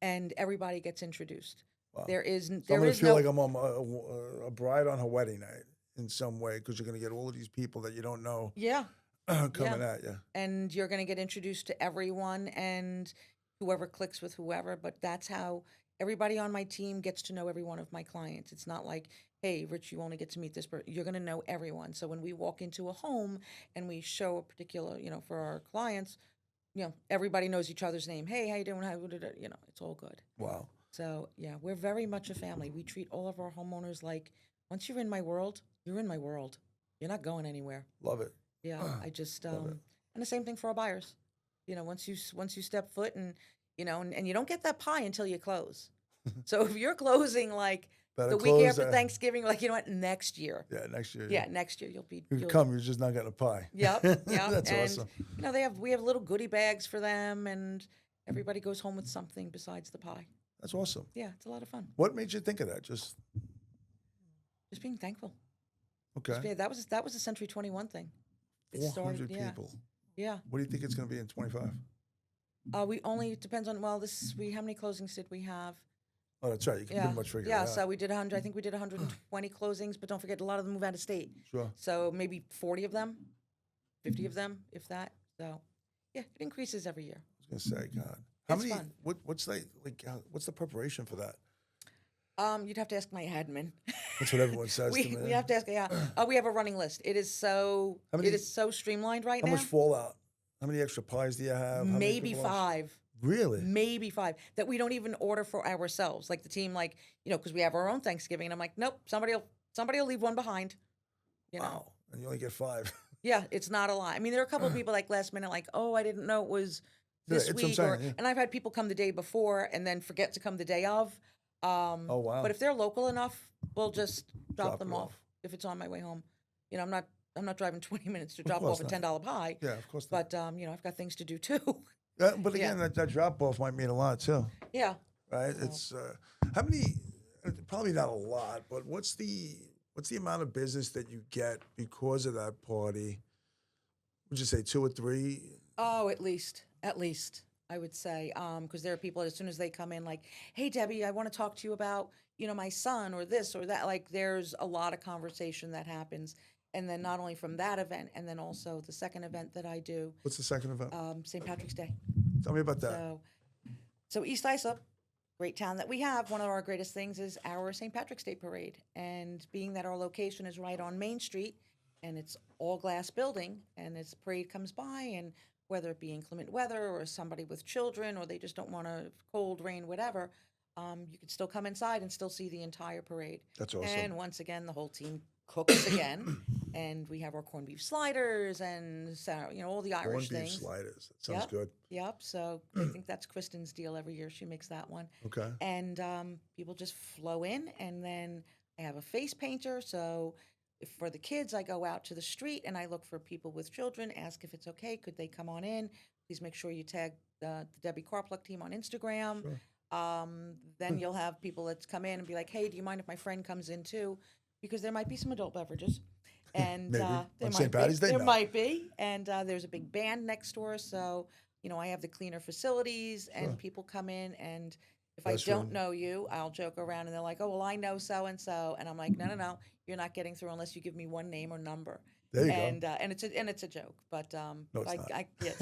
and everybody gets introduced. Wow. There is, So I'm there going to is feel no, like I'm on a bride on her wedding night in some way, because you're going to get all of these people that you don't know yeah, coming at you. and you're going to get introduced to everyone and whoever clicks with whoever, but that's how everybody on my team gets to know every one of my clients. It's not like, hey, Rich, you only get to meet this person. You're going to know everyone. So when we walk into a home and we show a particular, for our clients, everybody knows each other's name. Hey, how you doing? It's all good. Wow. So yeah, we're very much a family. We treat all of our homeowners like, once you're in my world, you're in my world. You're not going anywhere. Love it. Yeah, I just Love it. and the same thing for our buyers. Once you step foot and and you don't get that pie until you close. So if you're closing like Better the week close, after Thanksgiving, like next year. Yeah, next year. Yeah, next year you'll You come, you're just not getting a pie. Yep. That's and, awesome. we have little goodie bags for them, and everybody goes home with something besides the pie. That's awesome. Yeah, it's a lot of fun. What made you think of that? Just Just being thankful. okay. Yeah, that was a Century 21 thing. It 400 started, people. Yeah. What do you think it's going to be in 25? We only it depends on how many closings did we have? Oh, that's right. You can Yeah, pretty much figure it yeah. out. So we did 100. I think we did 120 closings, but don't forget a lot of them move out of state. Sure. So maybe 40 of them, 50 of them, if that. So yeah, it increases every year. I was going to say, God, how It's many? fun. What's what's the preparation for that? You'd have to ask my admin. That's what everyone says to me. We have to ask. Yeah. We have a running list. It is so streamlined right How now. much fallout? How many extra pies do you have? How many Maybe people are- 5. Really? Maybe 5 that we don't even order for ourselves. Like the team, because we have our own Thanksgiving, and I'm like, nope, somebody'll leave one behind. Wow. And you only get 5. Yeah, it's not a lot. I mean, there are a couple of people like last minute, like, oh, I didn't know it was this it's what I'm week, saying, yeah. and I've had people come the day before and then forget to come the day of. Oh, wow. But if they're local enough, we'll just drop them it off off. if it's on my way home. I'm not driving 20 minutes to drop course off a $10 pie. Yeah, of course not. But I've got things to do too. But again, that drop off might mean a lot too, Yeah. right? It's how many? Probably not a lot, but what's the amount of business that you get because of that party? Would you say 2 or 3? Oh, at least I would say, because there are people as soon as they come in, like, hey Debbie, I want to talk to you about my son or this or that. Like, there's a lot of conversation that happens, and then not only from that event, and then also the second event that I do, What's the second event? St. Patrick's Day. Tell me about that. So East Islip, great town that we have. One of our greatest things is our St. Patrick's Day parade, and being that our location is right on Main Street, and it's all glass building, and this parade comes by, and whether it be inclement weather or somebody with children, or they just don't want to cold, rain, whatever, you can still come inside and still see the entire parade. That's awesome. And once again, the whole team cooks again, and we have our corned beef sliders and all the Irish Corned beef things. sliders. That sounds Yep. good. Yep. So I think that's Kristen's deal every year. She makes that one. Okay. And people just flow in, and then I have a face painter. So for the kids, I go out to the street and I look for people with children, ask if it's okay. Could they come on in? Please make sure you tag the Debbie Carpluk team on Instagram. Sure. Then you'll have people that come in and be like, hey, do you mind if my friend comes in too? Because there might be some adult beverages. And Maybe. there On might St. Patty's Day? There No. might be. And there's a big band next door. So, I have the cleaner facilities, and Sure. people come in, and if Best I don't room. know you, I'll joke around, and they're like, oh, well, I know so-and-so. And I'm like, no, you're not getting through unless you give me one name or number. There you and, go. And it's a joke, but No, it's not. yeah, it's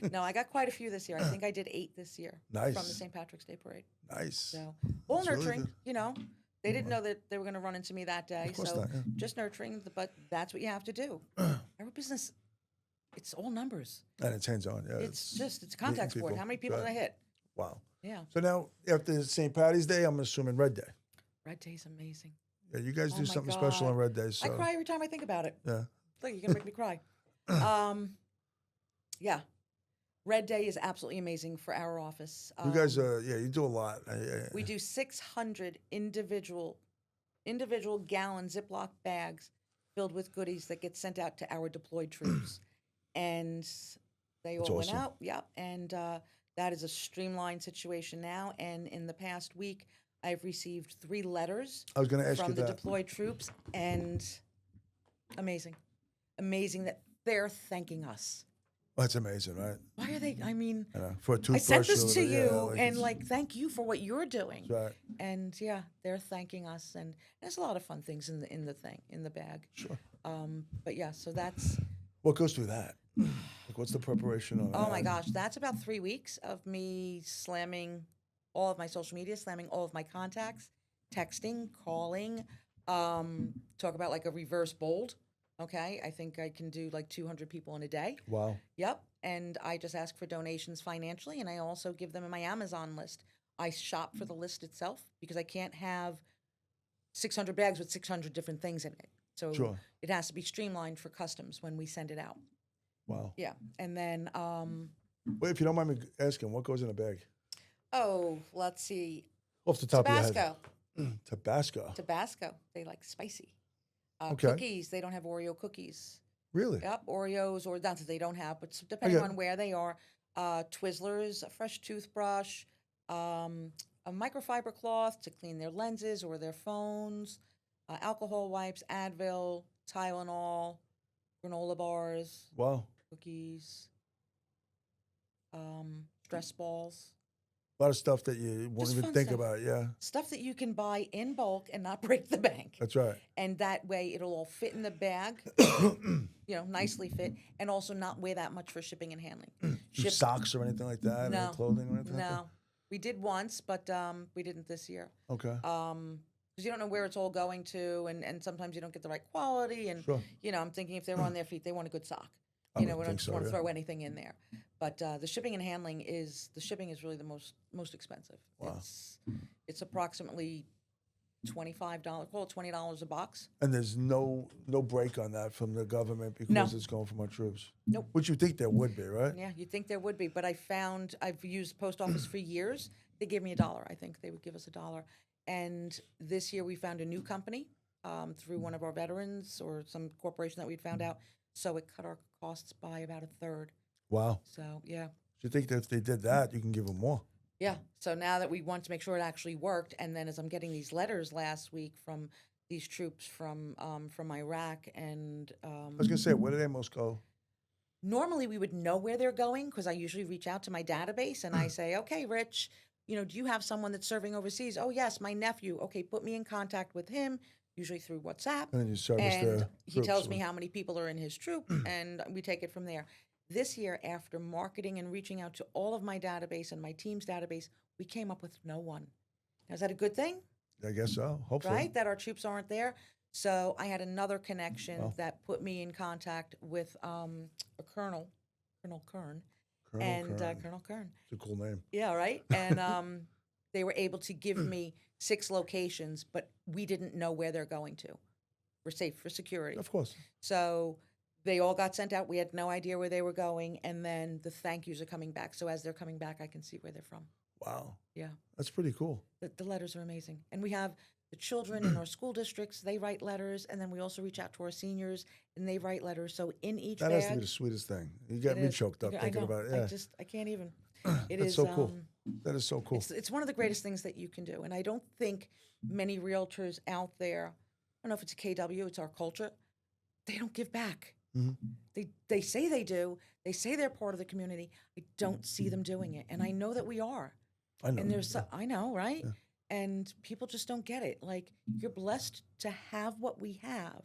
not. No, I got quite a few this year. I think I did 8 this year Nice. from the St. Patrick's Day parade. Nice. So all That's really nurturing, good. They didn't know that they were going to run into me that day. Of course So not, yeah. just nurturing, but that's what you have to do. Our business, it's all numbers. And it's hands-on. Yeah. It's a meeting contact sport. people. How many people did I Right. hit? Wow. Yeah. So now, after St. Patty's Day, I'm assuming Red Day. Red Day's amazing. Yeah, you guys Oh do my something special God. on Red Day. So I cry every time I think about it. yeah. Look, you're going to make me cry. Yeah. Red Day is absolutely amazing for our office. You guys, you do a lot. We do 600 individual gallon Ziploc bags filled with goodies that get sent out to our deployed troops. And they That's all went awesome. out. Yep. And that is a streamlined situation now. And in the past week, I've received 3 letters I was going to ask you from the that. deployed troops, and amazing that they're thanking us. That's amazing, right? Why are they? I mean, For a I toothbrush. sent this to yeah, you, and it's- like, thank you for what you're doing. That's right. And yeah, they're thanking us, and there's a lot of fun things in the bag. Sure. But yeah, so that's. What goes through that? Like, what's the preparation on that? Oh my gosh, that's about 3 weeks of me slamming all of my social media, slamming all of my contacts, texting, calling, talk about like a reverse bold. Okay, I think I can do like 200 people in a day. Wow. Yep, and I just ask for donations financially, and I also give them in my Amazon list. I shop for the list itself because I can't have 600 bags with 600 different things in it. So Sure. it has to be streamlined for customs when we send it out. Wow. Yeah, and then Wait, if you don't mind me asking, what goes in a bag? let's see, Off the top of your head. Tabasco. Tabasco. Tabasco. They like spicy. Okay. Cookies. They don't have Oreo cookies. Really? Yep, Oreos, or not that they don't have, but depending Okay. on where they are. Twizzlers, a fresh toothbrush, a microfiber cloth to clean their lenses or their phones, alcohol wipes, Advil, Tylenol, granola bars, Wow. cookies, stress balls. A lot of stuff that you won't Just even fun think stuff. about. Yeah. Stuff that you can buy in bulk and not break the bank. That's right. And that way it'll all fit in the bag, nicely fit, and also not weigh that much for shipping and handling. Do socks or anything like that? No. Or clothing or anything like that? No, we did once, but we didn't this year. Okay. Because you don't know where it's all going to, and sometimes you don't get the right quality. And Sure. I'm thinking if they're on their feet, they want a good sock. I We would don't think just so, want to yeah. throw anything in there. But the shipping and handling is really the most expensive. Wow. It's approximately $25, call it $20 a box. And there's no break on that from the government because No. it's going from our troops. Nope. Which you think there would be, right? Yeah, you'd think there would be, but I've used post office for years. They gave me $1. I think they would give us $1. And this year we found a new company through one of our veterans or some corporation that we'd found out. So it cut our costs by about 1/3. Wow. So yeah. You think that if they did that, you can give them more? Yeah. So now that we want to make sure it actually worked, and then as I'm getting these letters last week from these troops from Iraq, and I was gonna say, where do they most go? normally we would know where they're going because I usually reach out to my database and I say, okay, Rich, do you have someone that's serving overseas? Oh yes, my nephew. Okay, put me in contact with him. Usually through WhatsApp. And then you service And their he troops tells me or- how many people are in his troop, and we take it from there. This year, after marketing and reaching out to all of my database and my team's database, we came up with no one. Now, is that a good thing, I guess so. Hopefully. right? That our troops aren't there? So I had another connection Wow. that put me in contact with a Colonel Kern, Colonel and Kern. Colonel Kern. It's a cool name. Yeah, right? And they were able to give me 6 locations, but we didn't know where they're going to. We're safe for security. Of course. So they all got sent out. We had no idea where they were going. And then the thank yous are coming back. So as they're coming back, I can see where they're from. Wow. Yeah. That's pretty cool. The letters are amazing. And we have the children in our school districts, they write letters. And then we also reach out to our seniors and they write letters. So in each That bag. has to be the sweetest thing. You get it me is. choked up I thinking know. about it. Yeah. I can't even. It That's is so cool. That is so cool. It's one of the greatest things that you can do. And I don't think many realtors out there, I don't know if it's a KW, it's our culture, they don't give back. Mhm. They say they do. They say they're part of the community. I don't see them doing it. And I know that we are. I know. And I know, right? Yeah. And people just don't get it. Like, you're blessed to have what we have.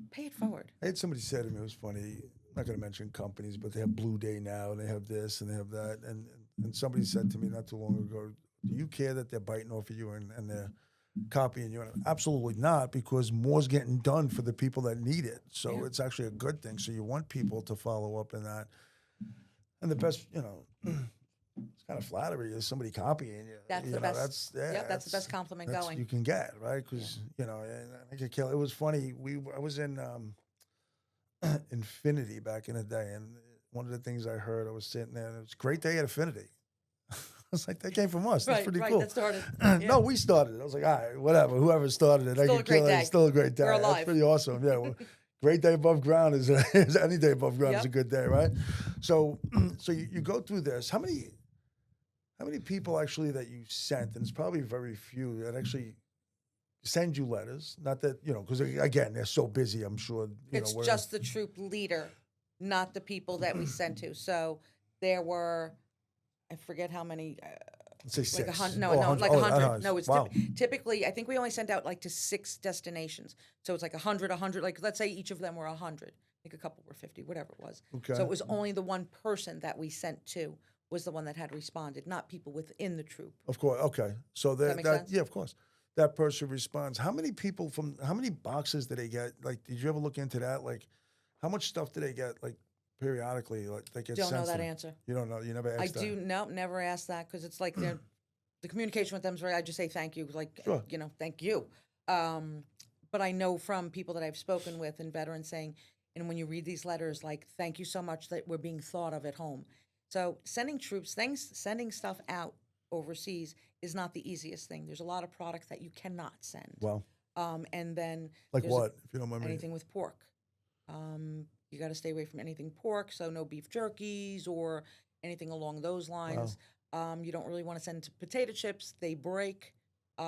Pay it forward. I had somebody say to me, it was funny, I'm not going to mention companies, but they have Blue Day now, and they have this, and they have that. And somebody said to me not too long ago, do you care that they're biting off of you and they're copying you? And absolutely not, because more's getting done for the people that need it. So Yeah. it's actually a good thing. So you want people to follow up in that. And the best, it's kind of flattery is somebody copying you. That's You the know, best. That's the best compliment that's going. you can get, right? Because and I could kill. It was funny. I was in Infinity back in the day, and one of the things I heard, I was sitting there, and it was Great Day at Affinity. I was like, that came from us. That's pretty cool. That started. No, we started it. I was like, all right, whatever. Whoever started it, I Still can a great kill it. day. It's still a great day. We're That's alive. pretty awesome. Yeah. Well, great day above ground is any day above ground is a Yep. good day, right? So, so you go through this. How many people actually that you sent? And it's probably very few that actually send you letters. Not that because again they're so busy. I'm sure It's just the troop leader, not the people that we sent to. So there were, I forget how many. Let's say Like 6. 100, no, Oh, no, like 100. 100. No, it's wow. typically, I think we only sent out like to 6 destinations. So it's like 100, like let's say each of them were 100. I think a couple were 50, whatever it was. Okay. So it was only the one person that we sent to was the one that had responded, not people within the troop. Of course. Okay. So that make sense? yeah, of course. That person responds. How many boxes did they get? Like, did you ever look into that? Like, how much stuff do they get? Like, periodically, like they get. Don't know sent to that them? answer. You don't know. You never asked I that. do, no, never ask that because it's like the communication with them is very, I just say thank you, like, Sure. Thank you. But I know from people that I've spoken with and veterans saying, and when you read these letters, like, thank you so much that we're being thought of at home. So sending sending stuff out overseas is not the easiest thing. There's a lot of product that you cannot send. Well, And then like there's what? If you don't mind me. anything with pork. You got to stay away from anything pork, so no beef jerkies or anything along those lines. You don't really want to send potato chips. They break a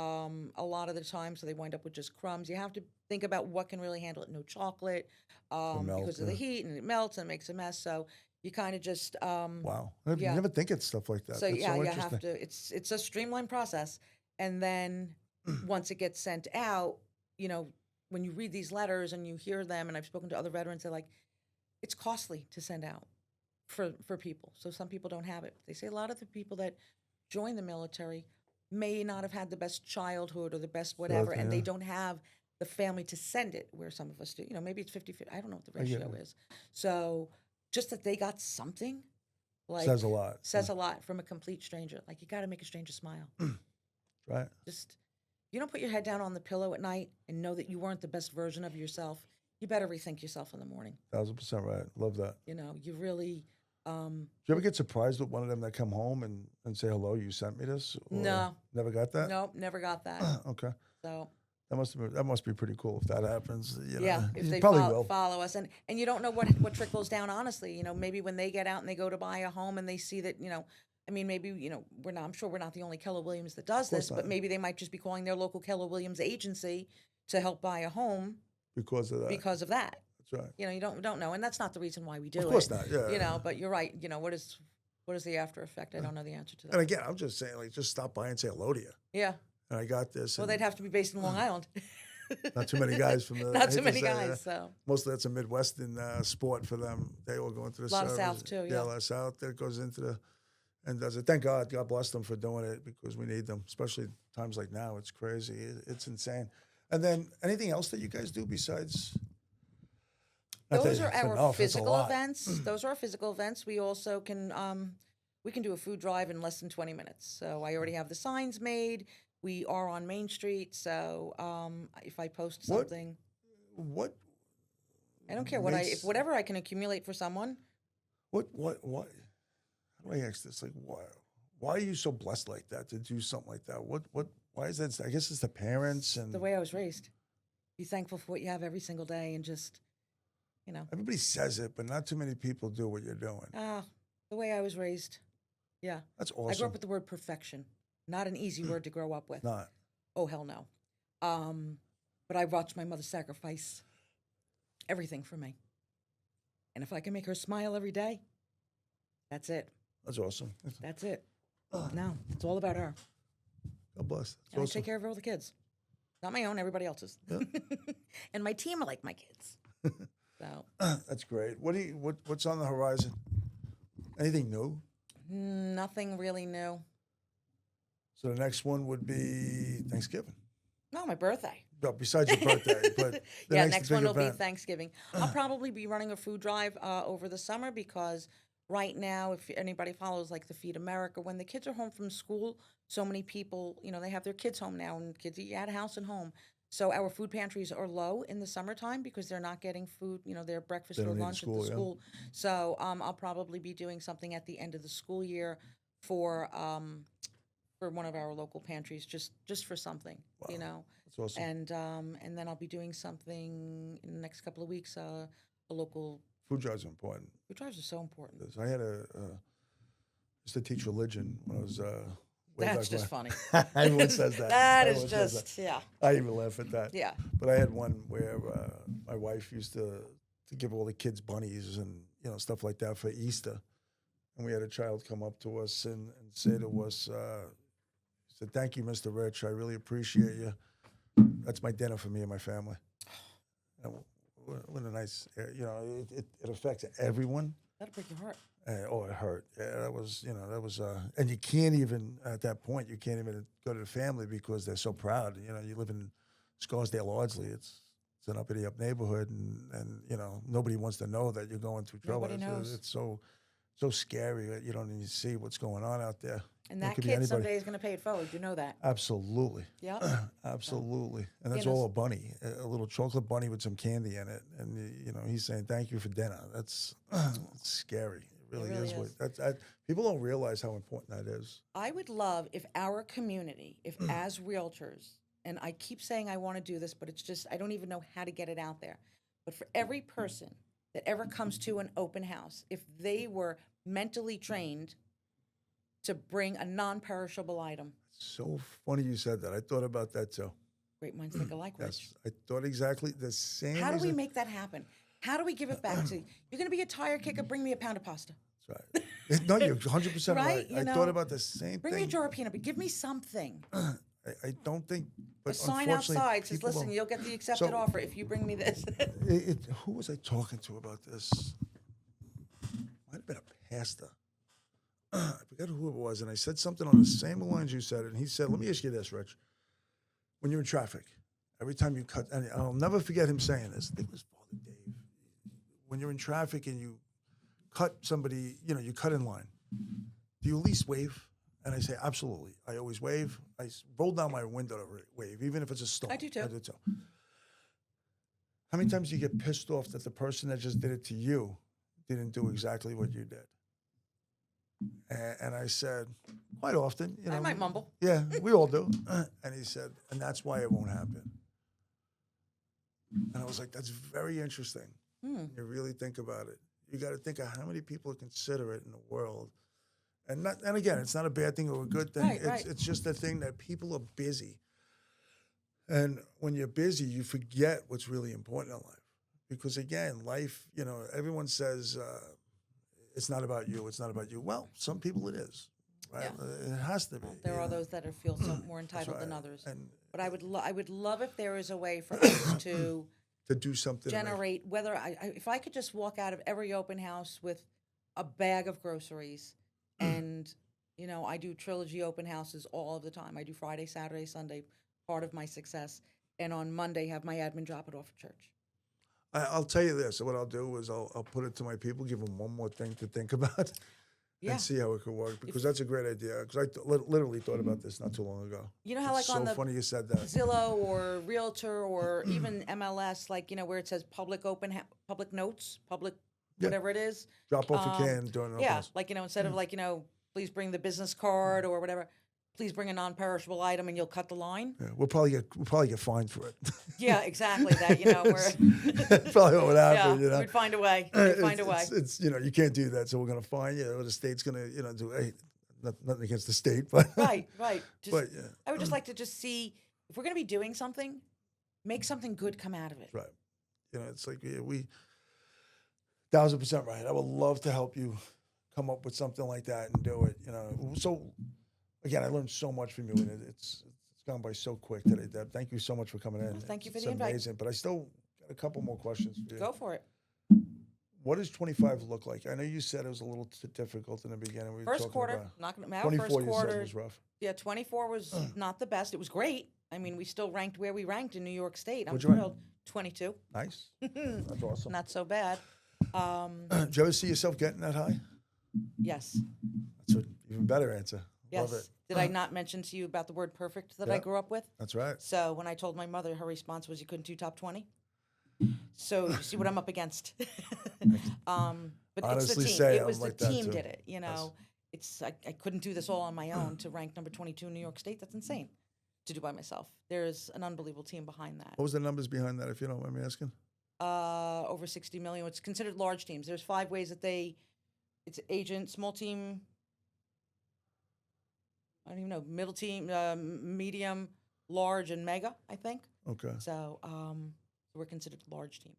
lot of the time, so they wind up with just crumbs. You have to think about what can really handle it. No chocolate melt, because of the yeah. heat, and it melts and makes a mess. So you kind of just Wow. yeah. You never think of stuff like that. so That's yeah, so you interesting. have to. It's a streamlined process, and then once it gets sent out, when you read these letters and you hear them, and I've spoken to other veterans, they're like, it's costly to send out for people. So some people don't have it. They say a lot of the people that join the military may not have had the best childhood or the best whatever, and they yeah. don't have the family to send it, where some of us do. Maybe it's 50-50. I don't know what the I get ratio it. is. So just that they got something, like, Says a lot. says a lot from a complete stranger. Like, you got to make a stranger smile. Right. Just, you don't put your head down on the pillow at night and know that you weren't the best version of yourself. You better rethink yourself in the morning. 1,000% right. Love that. You really. Do you ever get surprised with one of them that come home and say, hello, you sent me this? Or No. Never got that? Nope, never got that. Okay. So That must be pretty cool if that happens. yeah, if You they probably follow, will. follow us, and you don't know what trickles down. Honestly, maybe when they get out and they go to buy a home and they see that, I mean, maybe we're not. I'm sure we're not the only Keller Williams that does this, not. but maybe they might just be calling their local Keller Williams agency to help buy a home Because of that. because of that. That's right. You don't know, and that's not the reason why we do it. Of course not. Yeah. But you're right. What is the after effect? I don't know the answer to that. And again, I'm just saying, like, just stop by and say hello to you. Yeah. And I got this. Well, and they'd have to be based in Long Island. not too many guys from the. Not I hate too to many say guys. that. So Most of that's a Midwestern sport for them. They all go into the A lot of service. South, too, Yeah, yeah. a lot of South that goes into the and does it. Thank God. God bless them for doing it because we need them, especially times like now. It's crazy. It's insane. And then anything else that you guys do besides? those are our enough, that's a physical lot. events. Those are our physical events. We also can we can do a food drive in less than 20 minutes. So I already have the signs made. We are on Main Street, so if I post What- something, What? I don't care makes- whatever I can accumulate for someone. What? How do I ask this? Like, why are you so blessed like that to do something like that? Why is that? I guess it's the parents and The way I was raised. Be thankful for what you have every single day, and just everybody says it, but not too many people do what you're doing. the way I was raised. Yeah, That's I grew awesome. up with the word perfection. Not an easy word to grow up with. Not. Oh, hell no. But I watched my mother sacrifice everything for me. And if I can make her smile every day, that's it. That's awesome. That's it. No, it's all about her. God bless. That's And I awesome. take care of all the kids. Not my own, everybody else's. Yeah. And my team are like my kids. So That's great. What's on the horizon? Anything new? nothing really new. So the next one would be Thanksgiving. No, my birthday. Well, besides your birthday, but the Yeah, next next big one will be event. Thanksgiving. I'll probably be running a food drive over the summer because right now, if anybody follows like the Feed America, when the kids are home from school, so many people, they have their kids home now, and kids eat at house and home. So our food pantries are low in the summertime because they're not getting food, their breakfast They or don't need the lunch school, at the yeah. school. So I'll probably be doing something at the end of the school year for one of our local pantries, just for something, That's awesome. And then I'll be doing something in the next couple of weeks. A local Food drives are important. food drives are so important. 'Cause I had used to teach religion when I was way That's back just when. funny. Everyone says that. That is Everyone says that. just yeah. I even laugh at that. Yeah. But I had one where my wife used to give all the kids bunnies and stuff like that for Easter, and we had a child come up to us and say to us, he said, "Thank you, Mr. Rich. I really appreciate you. That's my dinner for me and my family." And what a nice, it affects everyone. That'll break your heart. Oh, it hurt. Yeah, that was, and you can't even, at that point, you can't even go to the family because they're so proud. You live in Scarsdale, Ardsley. It's an uppity up neighborhood, and nobody wants to know that you're going through trouble. Nobody knows. It's so scary that you don't even see what's going on out there. And It that could be kid anybody. someday is going to pay it forward. You know that. Absolutely. Yeah. Absolutely. And that's You know, all a bunny, a little chocolate bunny with some candy in it. And, he's saying, "Thank you for dinner." That's it's scary. It really, really is. is. People don't realize how important that is. I would love if our community, if as realtors, and I keep saying I want to do this, but it's just, I don't even know how to get it out there. But for every person that ever comes to an open house, if they were mentally trained to bring a non-perishable item, So funny you said that. I thought about that too. great minds think alike, Rich. Yes, I thought exactly the same. How do we exact- make that happen? How do we give it back to you? You're going to be a tire kicker, bring me a pound of pasta. That's right. No, you're 100% Right, right. I you thought know, about the same Bring me a thing. jar of peanut butter. Give me something. I don't think, but A sign unfortunately, outside says, people listen, don't- you'll get the accepted So- offer if you bring me this. Who was I talking to about this? Might have been a pastor. I forgot who it was, and I said something on the same lines you said it, and he said, "Let me ask you this, Rich. When you're in traffic, every time you cut, and I'll never forget him saying this. I think it was Father Dave. When you're in traffic and you cut somebody, you cut in line. Do you at least wave?" And I say, "Absolutely. I always wave. I roll down my window to wave, even if it's a storm. I do too. I do too." How many times do you get pissed off that the person that just did it to you didn't do exactly what you did? And I said, quite often, I might mumble. Yeah, we all do. And he said, and that's why it won't happen. And I was like, that's very interesting. Hmm. You really think about it. You got to think of how many people are considerate in the world. And again, it's not a bad thing or a good thing. Right. It's just a thing that people are busy. And when you're busy, you forget what's really important in life. Because again, life, everyone says, it's not about you. It's not about you. Well, some people it is, right? Yeah. It has to be. There are those that feel so more That's entitled than right. others. And But I would love if there is a way for us to to do something. to make- generate, whether if I could just walk out of every open house with a bag of groceries, and I do trilogy open houses all of the time. I do Friday, Saturday, Sunday, part of my success, and on Monday have my admin drop it off at church. I'll tell you this. What I'll do is I'll put it to my people, give them one more thing to think about, Yeah. and see how it could work. Because that's a great idea. Because I literally thought about this not too long ago. You know how It's like on so the funny you said that. Zillow or Realtor or even MLS, like where it says public public notes, public Yeah. whatever it is. Drop off a can during an open Yeah, house. like instead of please bring the business card or whatever, please bring a non-perishable item and you'll cut the line. Yeah, we'll probably get fined for it. Yeah, exactly. That we're That's probably what would happen. we'd find a way. We'd find a way. It's you can't do that, so we're gonna fine you. Or the state's gonna do. Hey, nothing against the state, but Right. Just, But yeah, I would just like to just see if we're going to be doing something, make something good come out of it. right. It's like we 1,000% right. I would love to help you come up with something like that and do it. So again, I learned so much from you, and it's gone by so quick today, Deb. Thank you so much for coming in. Thank you for It's the invite. amazing, but I still got a couple more questions for you. Go for it. What does 25 look like? I know you said it was a little difficult in the beginning. We were First talking quarter, about not going to matter. 24. First You quarter, said was rough. yeah, 24 was not the best. It was great. I mean, we still ranked where we ranked in New York State. I'm What'd you rank? thrilled. 22, Nice. That's awesome. not so bad. Did you ever see yourself getting that high? Yes, That's an even better answer. yes. Love it. Did I not mention to you about the word perfect that I Yeah. grew up with? That's right. So when I told my mother, her response was, "You couldn't do top 20." So you see what I'm up against. But Honestly, it's the team. say It I'm was the like that team too. did it. You know, I couldn't do this all on my own to rank number 22 in New York State. That's insane to do by myself. There's an unbelievable team behind that. What was the numbers behind that, if you don't mind me asking? Over 60 million. It's considered large teams. There's 5 ways that it's agent, small team. I don't even know, middle team, medium, large, and mega, I think. Okay. So we're considered a large team,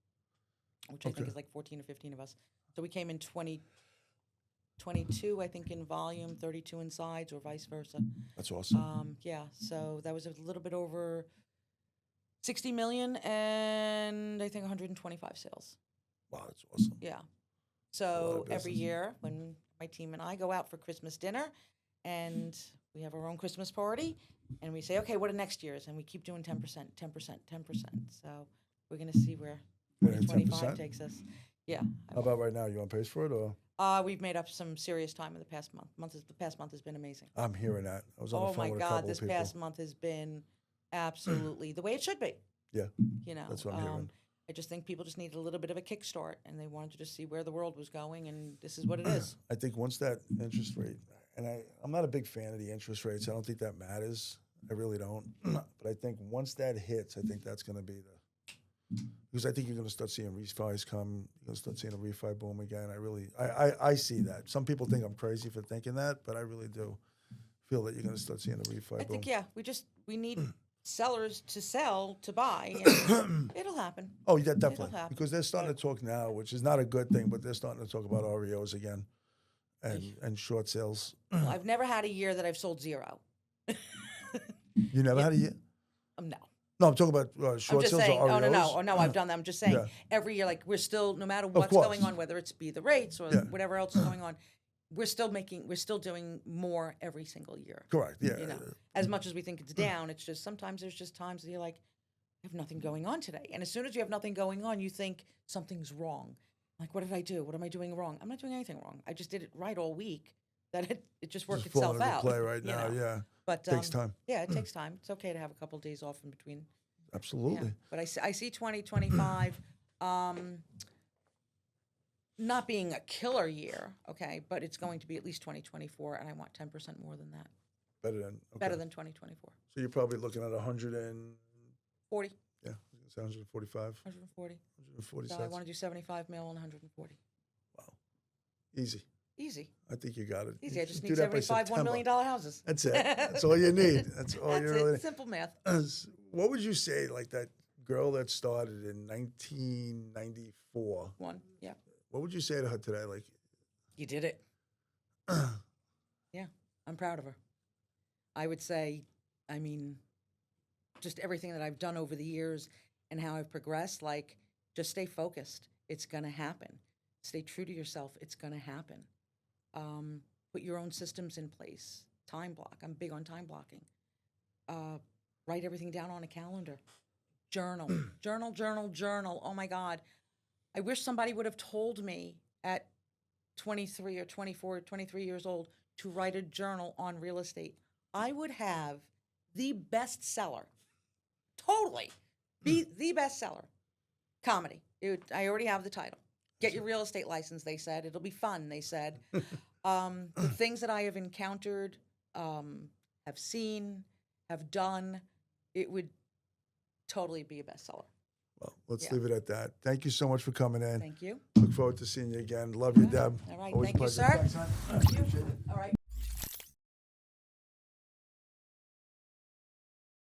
which I think Okay. is like 14 or 15 of us. So we came in 22, I think, in volume, 32 in sides, or vice versa. That's awesome. Yeah, so that was a little bit over 60 million and I think 125 sales. Wow, that's awesome. Yeah. lot So of every business. year when my team and I go out for Christmas dinner and we have our own Christmas party and we say, okay, what are next year's? And we keep doing 10%, 10%, 10%. So we're going to see where Better than 2025 10%? takes us. Yeah. How about right now? You on pace for it, or? We've made up some serious time in the past month. The past month has been amazing. I'm hearing that. I was on Oh the phone my with a God, couple this of people. past month has been absolutely the way it should be. Yeah, You know, that's what I'm hearing. I just think people just needed a little bit of a kickstart, and they wanted to just see where the world was going, and this is what it is. I think once that interest rate, and I'm not a big fan of the interest rates. I don't think that matters. I really don't. But I think once that hits, I think that's going to be because I think you're going to start seeing refis come. You're going to start seeing a refi boom again. I see that. Some people think I'm crazy for thinking that, but I really do feel that you're going to start seeing a refi boom. I think, yeah, we need sellers to sell to buy, and it'll happen. Oh, yeah, definitely. happen. Because they're starting to talk now, which is not a good thing, but they're starting to talk about REOs again and short sales. Well, I've never had a year that I've sold 0. You never had a year? No. No, I'm talking about I'm short just sales saying, or REOs. oh no, I've done that. I'm just saying, Yeah. every year, like we're still, no matter what's course. going on, whether it's be the rates or Yeah. whatever else is going on, we're still doing more every single year. Correct, yeah. You know, as much as we think it's down, it's just sometimes there's just times that you're like, I have nothing going on today. And as soon as you have nothing going on, you think something's wrong. Like, what did I do? What am I doing wrong? I'm not doing anything wrong. I just did it right all week. That it just worked Just falling itself into out. play right you now, know. yeah. But Takes time. Yeah, it takes time. It's okay to have a couple days off in between. Yeah. Absolutely. But I see 2025 not being a killer year, okay, but it's going to be at least 2024, and I want 10% more than that. Better than okay. Better than 2024. So you're probably looking at 100 and 40, yeah, 145, 140. 140 So I cents. want to do 75 mil and 140. Wow, easy. Easy. I think you got it. Easy. I just Do need that by 75 $1 September. million houses. That's it. That's all you need. That's all That's you it. really need. Simple math. What would you say, like that girl that started in 1994? Yeah. What would you say to her today? Like, You did it. Yeah, I'm proud of her. I would say, I mean, just everything that I've done over the years and how I've progressed, like, just stay focused. It's going to happen. Stay true to yourself. It's going to happen. Put your own systems in place. Time block. I'm big on time blocking. Write everything down on a calendar. Journal. Journal. Oh, my God. I wish somebody would have told me at 23 or 24, 23 years old to write a journal on real estate. I would have the bestseller. Totally. Be the bestseller. Comedy. I already have the title. Get your real estate license, they said. It'll be fun, they said. The things that I have encountered, have seen, have done, it would totally be a bestseller. well, let's Yeah. leave it at that. Thank you so much for coming in. Thank you. Look forward to seeing you again. Love you, Deb. All right. Always Thank you, a pleasure. sir. Thanks, hon. Thank you. Appreciate it. All right.